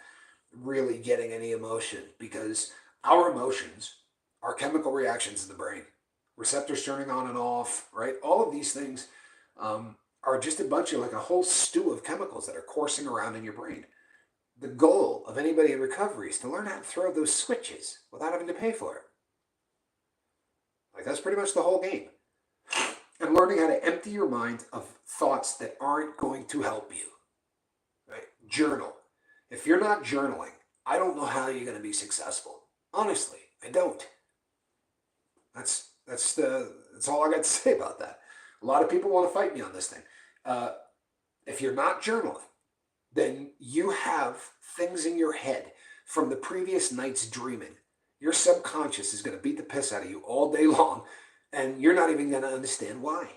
really getting any emotion because our emotions are chemical reactions in the brain. Receptors turning on and off, right? All of these things are just a bunch of like a whole stew of chemicals that are coursing around in your brain. The goal of anybody in recovery is to learn how to throw those switches without having to pay for it. Like that's pretty much the whole game. And learning how to empty your mind of thoughts that aren't going to help you. Right? Journal. If you're not journaling, I don't know how you're going to be successful. Honestly, I don't. That's all I got to say about that. A lot of people want to fight me on this thing. If you're not journaling, then you have things in your head from the previous night's dreaming. Your subconscious is going to beat the piss out of you all day long. And you're not even going to understand why.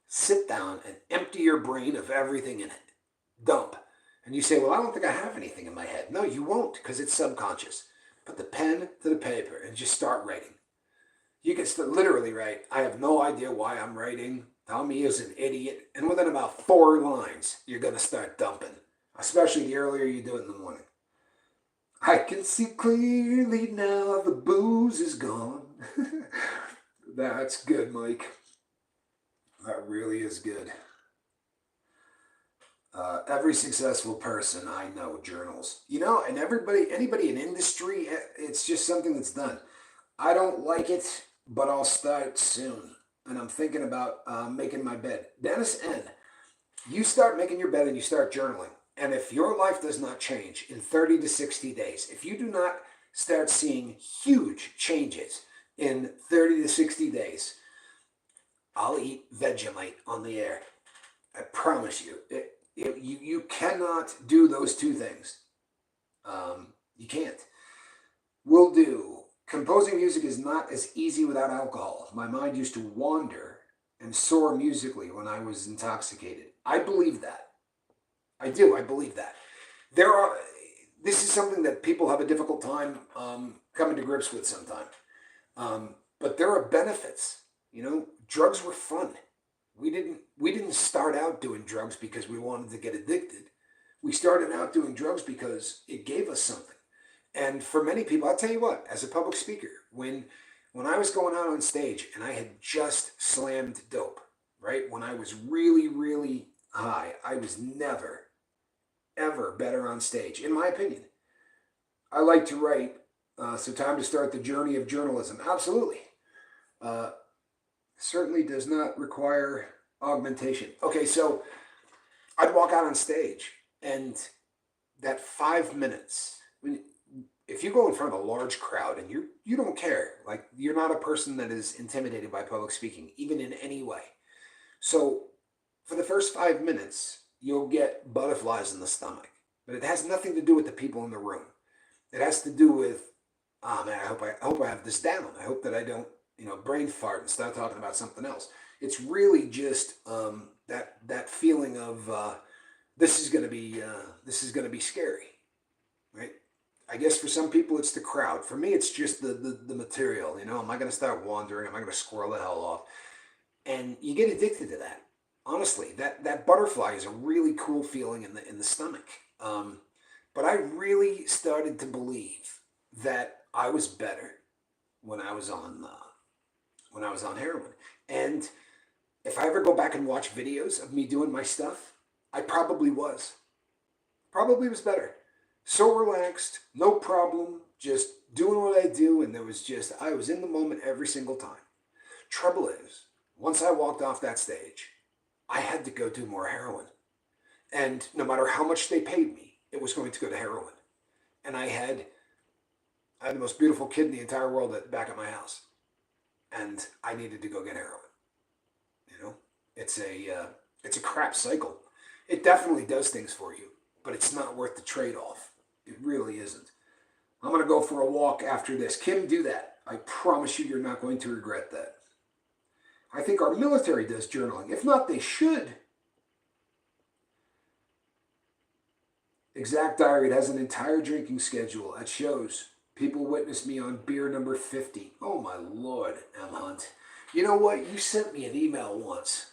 Sit down and empty your brain of everything in it. Dump. And you say, well, I don't think I have anything in my head. No, you won't, because it's subconscious. Put the pen to the paper and just start writing. You can literally write, I have no idea why I'm writing. Tommy is an idiot. And within about 4 lines, you're going to start dumping. Especially the earlier you do it in the morning. I can see clearly now the booze is gone. That's good, Mike. That really is good. Every successful person I know journals. You know, and anybody in industry, it's just something that's done. I don't like it, but I'll start soon. And I'm thinking about making my bed. Dennis N., you start making your bed and you start journaling. And if your life does not change in 30 to 60 days, if you do not start seeing huge changes in 30 to 60 days, I'll eat Vegemite on the air. I promise you. You cannot do those two things. You can't. Will do. Composing music is not as easy without alcohol. My mind used to wander and soar musically when I was intoxicated. I believe that. I do. I believe that. This is something that people have a difficult time coming to grips with sometimes. But there are benefits. You know, drugs were fun. We didn't start out doing drugs because we wanted to get addicted. We started out doing drugs because it gave us something. And for many people, I'll tell you what, as a public speaker, when I was going out on stage and I had just slammed dope, right? When I was really, really high, I was never, ever better on stage, in my opinion. I like to write, so time to start the journey of journalism. Absolutely. Certainly does not require augmentation. Okay, so I'd walk out on stage And that 5 minutes, if you go in front of a large crowd and you don't care, like you're not a person that is intimidated by public speaking, even in any way. So for the first 5 minutes, you'll get butterflies in the stomach, but it has nothing to do with the people in the room. It has to do with, oh man, I hope I have this down. I hope that I don't, brain fart and start talking about something else. It's really just that feeling of this is going to be scary, right? I guess for some people it's the crowd. For me, it's just the material. Am I going to start wandering? Am I going to squirrel the hell off? And you get addicted to that. Honestly, that butterfly is a really cool feeling in the stomach. But I really started to believe that I was better when I was on heroin. And if I ever go back and watch videos of me doing my stuff, I probably was. Probably was better. So relaxed, no problem, just doing what I do, and I was in the moment every single time. Trouble is, once I walked off that stage, I had to go do more heroin. And no matter how much they paid me, it was going to go to heroin. And I had the most beautiful kid in the entire world back at my house. And I needed to go get heroin. It's a crap cycle. It definitely does things for you, but it's not worth the trade-off. It really isn't. I'm going to go for a walk after this. Kim, do that. I promise you, you're not going to regret that. I think our military does journaling. If not, they should. Exact Diary, it has an entire drinking schedule. It shows. People witnessed me on beer number 50. Oh my Lord, M. Hunt. You know what? You sent me an email once.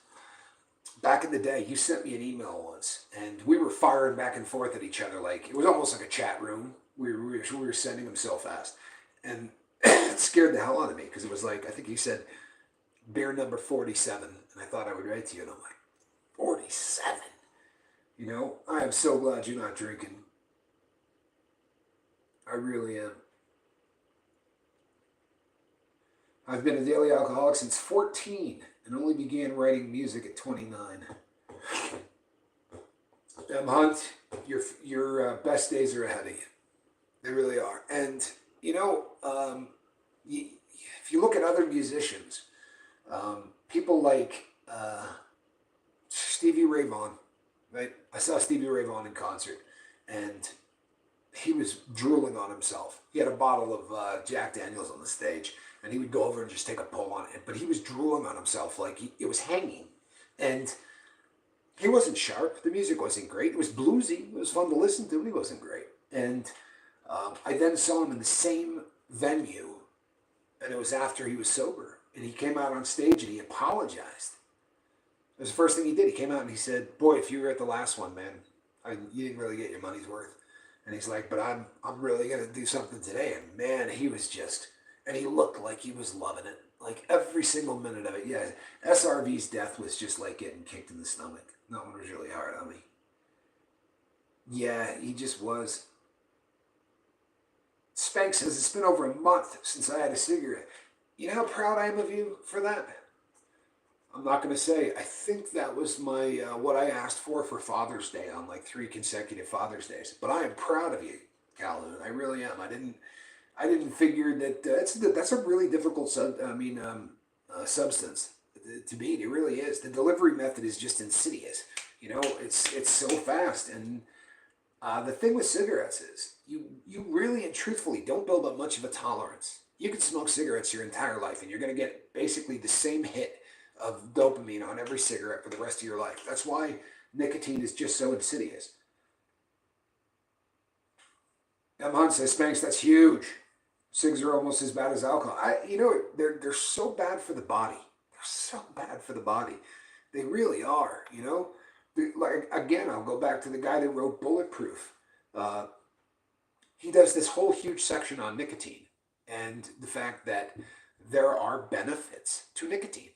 Back in the day, you sent me an email once, and we were firing back and forth at each other. Like, it was almost like a chat room. We were sending them so fast. And it scared the hell out of me, because it was like, I think you said beer number 47, and I thought I would write to you, and I'm like, 47? I am so glad you're not drinking. I really am. I've been a daily alcoholic since 14 and only began writing music at 29. M. Hunt, your best days are ahead of you. They really are. And, if you look at other musicians, people like Stevie Ray Vaughan, right? I saw Stevie Ray Vaughan in concert, and he was drooling on himself. He had a bottle of Jack Daniels on the stage, and he would go over and just take a pull on it. But he was drooling on himself like it was hanging. And he wasn't sharp. The music wasn't great. It was bluesy. It was fun to listen to, but he wasn't great. And I then saw him in the same venue, and it was after he was sober. And he came out on stage and he apologized. It was the first thing he did. He came out and he said, "Boy, if you were at the last one, man, you didn't really get your money's worth." And he's like, "But I'm really going to do something today." And man, he was just, and he looked like he was loving it. Like every single minute of it. Yeah, SRV's death was just like getting kicked in the stomach. That one was really hard on me. Yeah, he just was. Spank says, "It's been over a month since I had a cigarette." You know how proud I am of you for that? I'm not going to say. I think that was my what I asked for Father's Day on like 3 consecutive Father's Days. But I am proud of you, Calhoun. I really am. I didn't figure that that's a really difficult substance to beat. It really is. The delivery method is just insidious. It's so fast. And the thing with cigarettes is you really and truthfully don't build up much of a tolerance. You could smoke cigarettes your entire life, and you're going to get basically the same hit of dopamine on every cigarette for the rest of your life. That's why nicotine is just so insidious. M. Hunt says, "Spanks, that's huge. Cigs are almost as bad as alcohol." They're so bad for the body. They're so bad for the body. They really are. Like again, I'll go back to the guy that wrote Bulletproof. He does this whole huge section on nicotine and the fact that there are benefits to nicotine.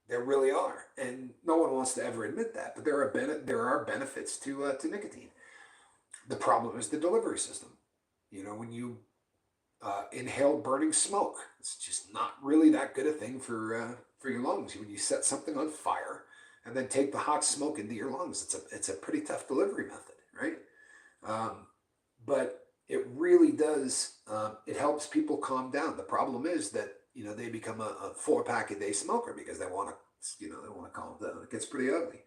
There really are, and no one wants to ever admit that. But there are benefits to nicotine. The problem is the delivery system. When you inhale burning smoke, it's just not really that good a thing for your lungs. When you set something on fire and then take the hot smoke into your lungs, it's a pretty tough delivery method, right? But it really does, it helps people calm down. The problem is that, they become a 4-pack a day smoker because they want to, they want to calm down. It gets pretty ugly.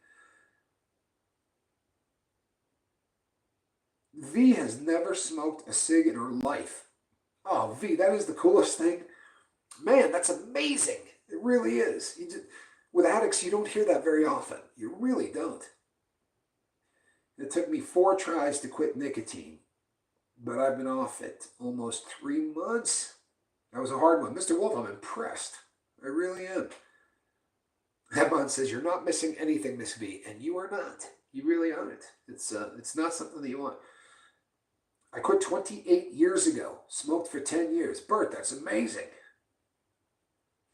V has never smoked a cig in her life. Oh, V, that is the coolest thing. Man, that's amazing. It really is. With addicts, you don't hear that very often. You really don't. It took me 4 tries to quit nicotine, but I've been off it almost 3 months. That was a hard one. Mr. Wolf, I'm impressed. I really am. Hebon says, you're not missing anything, Miss V, and you are not. You really aren't. It's not something that you want. I quit 28 years ago. Smoked for 10 years. Bert, that's amazing.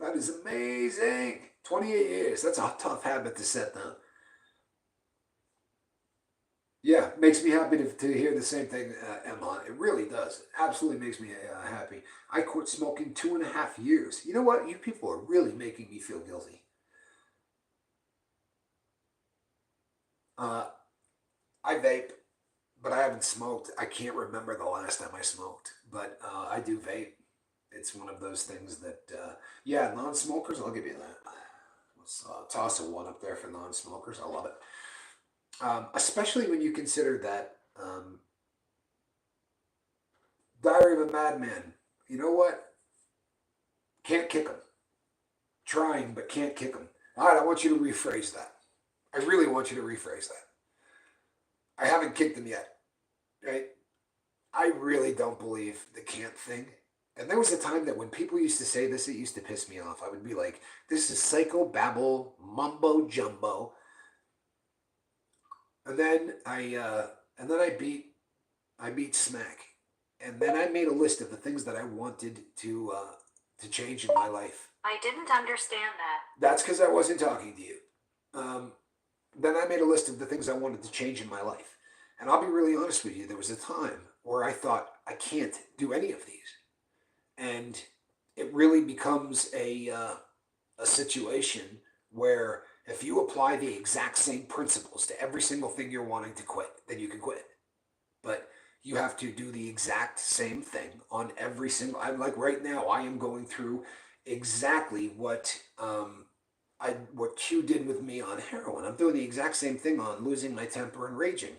That is amazing. 28 years. That's a tough habit to set down. Yeah, makes me happy to hear the same thing, Emma. It really does. It absolutely makes me happy. I quit smoking 2.5 years. You know what? You people are really making me feel guilty. Uh, I vape, but I haven't smoked. I can't remember the last time I smoked, but I do vape. It's one of those things that, yeah, non-smokers, I'll give you that. Let's toss a 1 up there for non-smokers. I love it. Especially when you consider that Diary of a Madman, you know what? Can't kick them. Trying, but can't kick them. All right, I want you to rephrase that. I really want you to rephrase that. I haven't kicked them yet, right? I really don't believe the can't thing. And there was a time that when people used to say this, it used to piss me off. I would be like, this is psycho mumbo jumbo. And then I beat smack. And then I made a list of the things that I wanted to change in my life. I didn't understand that. That's because I wasn't talking to you. Then I made a list of the things I wanted to change in my life. And I'll be really honest with you, there was a time where I thought, I can't do any of these. And it really becomes a situation where if you apply the exact same principles to every single thing you're wanting to quit, then you can quit. But you have to do the exact same thing on every single. I'm like right now, I am going through exactly what what Q did with me on heroin. I'm doing the exact same thing on losing my temper and raging.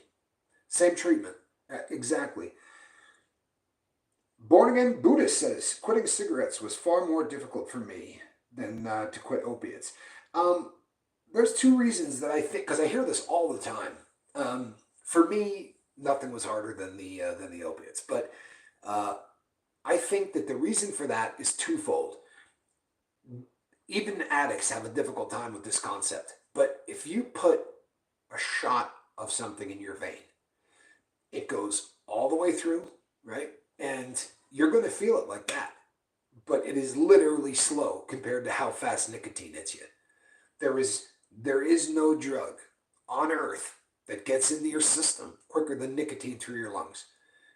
Same treatment, exactly. Born again Buddhist says quitting cigarettes was far more difficult for me than to quit opiates. There's 2 reasons that I think, because I hear this all the time. For me, nothing was harder than the opiates, but I think that the reason for that is twofold. Even addicts have a difficult time with this concept, but if you put a shot of something in your vein, it goes all the way through, right? And you're going to feel it like that, but it is literally slow compared to how fast nicotine hits you. There is no drug on earth that gets into your system quicker than nicotine through your lungs.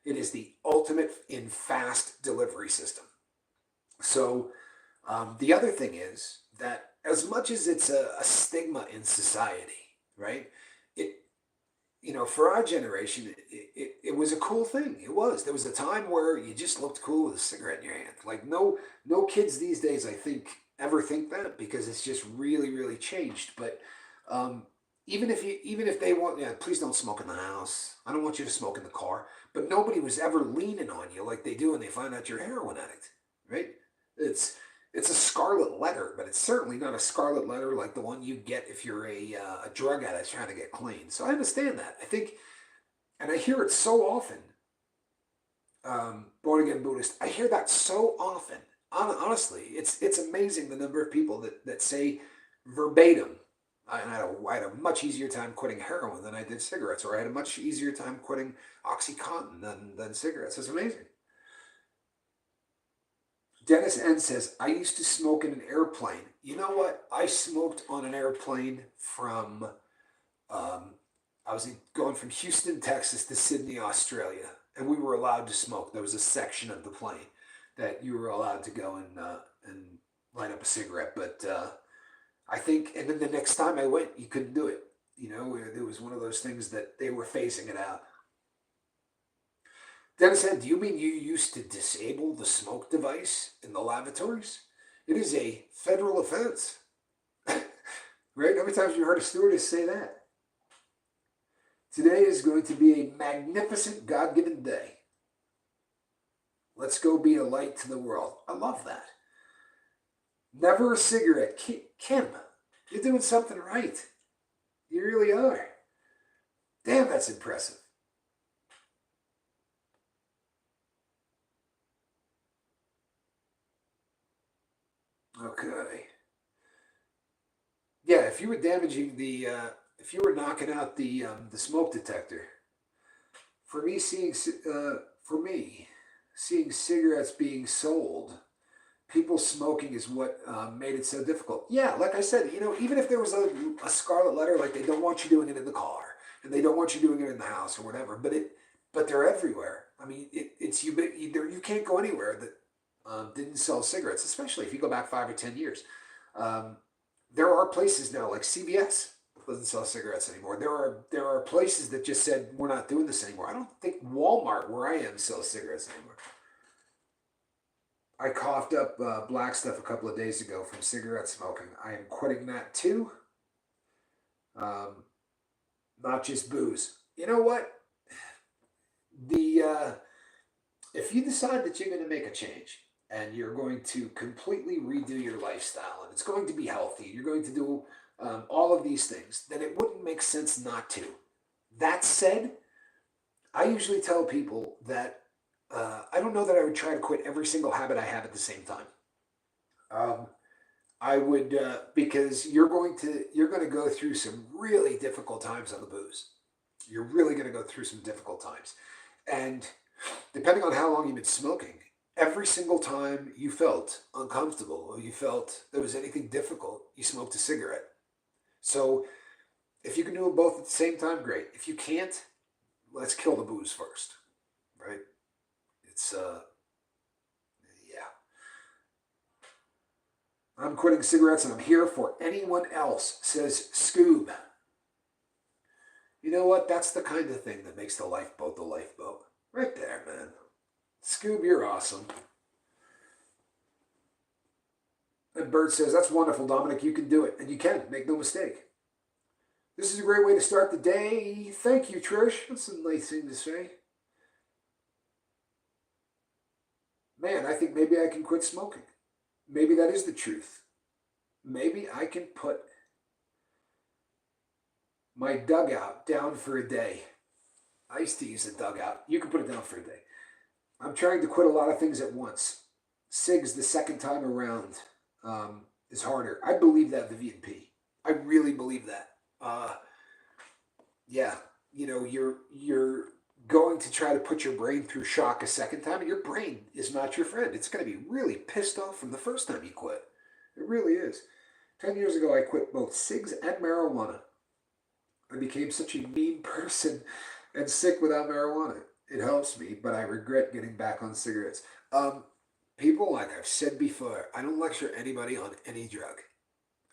It is the ultimate in fast delivery system. So the other thing is that as much as it's a stigma in society, right? It, for our generation, it was a cool thing. It was. There was a time where you just looked cool with a cigarette in your hand. Like no kids these days, I think, ever think that because it's just really, really changed. But even if they want, yeah, please don't smoke in the house. I don't want you to smoke in the car. But nobody was ever leaning on you like they do when they find out you're a heroin addict, right? It's a scarlet letter, but it's certainly not a scarlet letter like the one you get if you're a drug addict trying to get clean. So I understand that. I think, and I hear it so often. Born again Buddhist. I hear that so often. Honestly, it's amazing the number of people that say verbatim. I had a much easier time quitting heroin than I did cigarettes, or I had a much easier time quitting OxyContin than cigarettes. It's amazing. Dennis N says, I used to smoke in an airplane. You know what? I smoked on an airplane from, I was going from Houston, Texas to Sydney, Australia. And we were allowed to smoke. There was a section of the plane that you were allowed to go and light up a cigarette. But I think, and then the next time I went, you couldn't do it. It was one of those things that they were phasing it out. Dennis said, do you mean you used to disable the smoke device in the lavatories? It is a federal offense. Right? How many times have you heard a stewardess say that? Today is going to be a magnificent God-given day. Let's go be a light to the world. I love that. Never a cigarette. Kim, you're doing something right. You really are. Damn, that's impressive. Okay. Yeah, if you were damaging if you were knocking out the smoke detector, for me seeing cigarettes being sold, people smoking is what made it so difficult. Yeah, like I said, even if there was a scarlet letter, like they don't want you doing it in the car, and they don't want you doing it in the house or whatever, but they're everywhere. I mean, you can't go anywhere that didn't sell cigarettes, especially if you go back 5 or 10 years. Um, there are places now like CVS doesn't sell cigarettes anymore. There are places that just said we're not doing this anymore. I don't think Walmart, where I am, sells cigarettes anymore. I coughed up black stuff a couple of days ago from cigarette smoking. I am quitting that too. Um, Not just booze. You know what? The If you decide that you're going to make a change and you're going to completely redo your lifestyle and it's going to be healthy, you're going to do all of these things, then it wouldn't make sense not to. That said, I usually tell people that I don't know that I would try to quit every single habit I have at the same time. Um, I would because you're going to go through some really difficult times on the booze. You're really going to go through some difficult times, and depending on how long you've been smoking, every single time you felt uncomfortable or you felt there was anything difficult, you smoked a cigarette. So if you can do them both at the same time, great. If you can't, let's kill the booze first, right? It's yeah. I'm quitting cigarettes and I'm here for anyone else, says Scoob. You know what? That's the kind of thing that makes the lifeboat the lifeboat. Right there, man. Scoob, you're awesome. And Bert says, that's wonderful, Dominic. You can do it. And you can. Make no mistake. This is a great way to start the day. Thank you, Trish. That's a nice thing to say. Man, I think maybe I can quit smoking. Maybe that is the truth. Maybe I can put my dugout down for a day. I used to use a dugout. You can put it down for a day. I'm trying to quit a lot of things at once. SIGs the second time around is harder. I believe that, Vivian P. I really believe that. Yeah, you're going to try to put your brain through shock a second time, and your brain is not your friend. It's going to be really pissed off from the first time you quit. It really is. 10 years ago, I quit both cigs and marijuana. I became such a mean person and sick without marijuana. It helps me, but I regret getting back on cigarettes. People, like I've said before, I don't lecture anybody on any drug.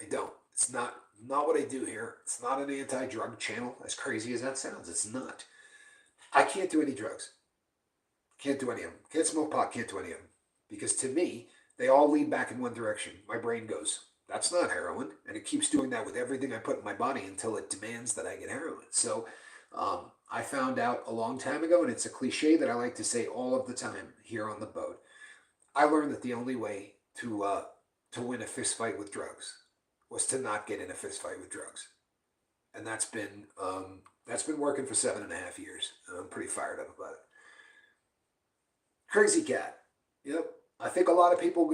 I don't. It's not what I do here. It's not an anti-drug channel, as crazy as that sounds. It's not. I can't do any drugs. Can't do any of them. Can't smoke pot, can't do any of them. Because to me, they all lead back in one direction. My brain goes, that's not heroin. And it keeps doing that with everything I put in my body until it demands that I get heroin. So I found out a long time ago, and it's a cliche that I like to say all of the time here on the boat. I learned that the only way to win a fist fight with drugs was to not get in a fist fight with drugs, and that's been working for 7.5 years. And I'm pretty fired up about it. Crazy cat. Yep. I think a lot of people,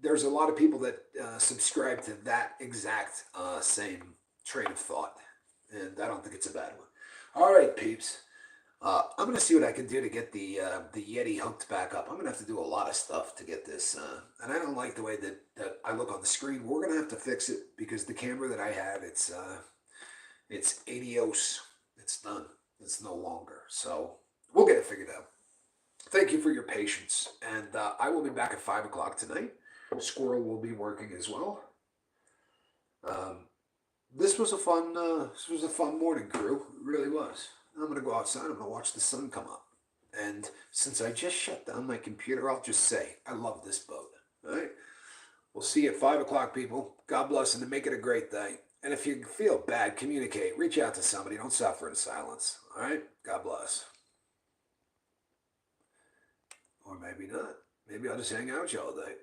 there's a lot of people that subscribe to that exact same train of thought, and I don't think it's a bad one. All right, peeps. I'm gonna see what I can do to get the Yeti hooked back up. I'm gonna have to do a lot of stuff to get this, and I don't like the way that I look on the screen. We're gonna have to fix it because the camera that I had, it's adios. It's done. It's no longer. So we'll get it figured out. Thank you for your patience, and I will be back at 5 o'clock tonight. Squirrel will be working as well. Um, this was a fun morning, crew. It really was. I'm gonna go outside. I'm gonna watch the sun come up, And since I just shut down my computer, I'll just say, I love this boat. All right? We'll see you at 5 o'clock, people. God bless and make it a great day. And if you feel bad, communicate. Reach out to somebody. Don't suffer in silence. All right? God bless. Or maybe not. Maybe I'll just hang out with you all day.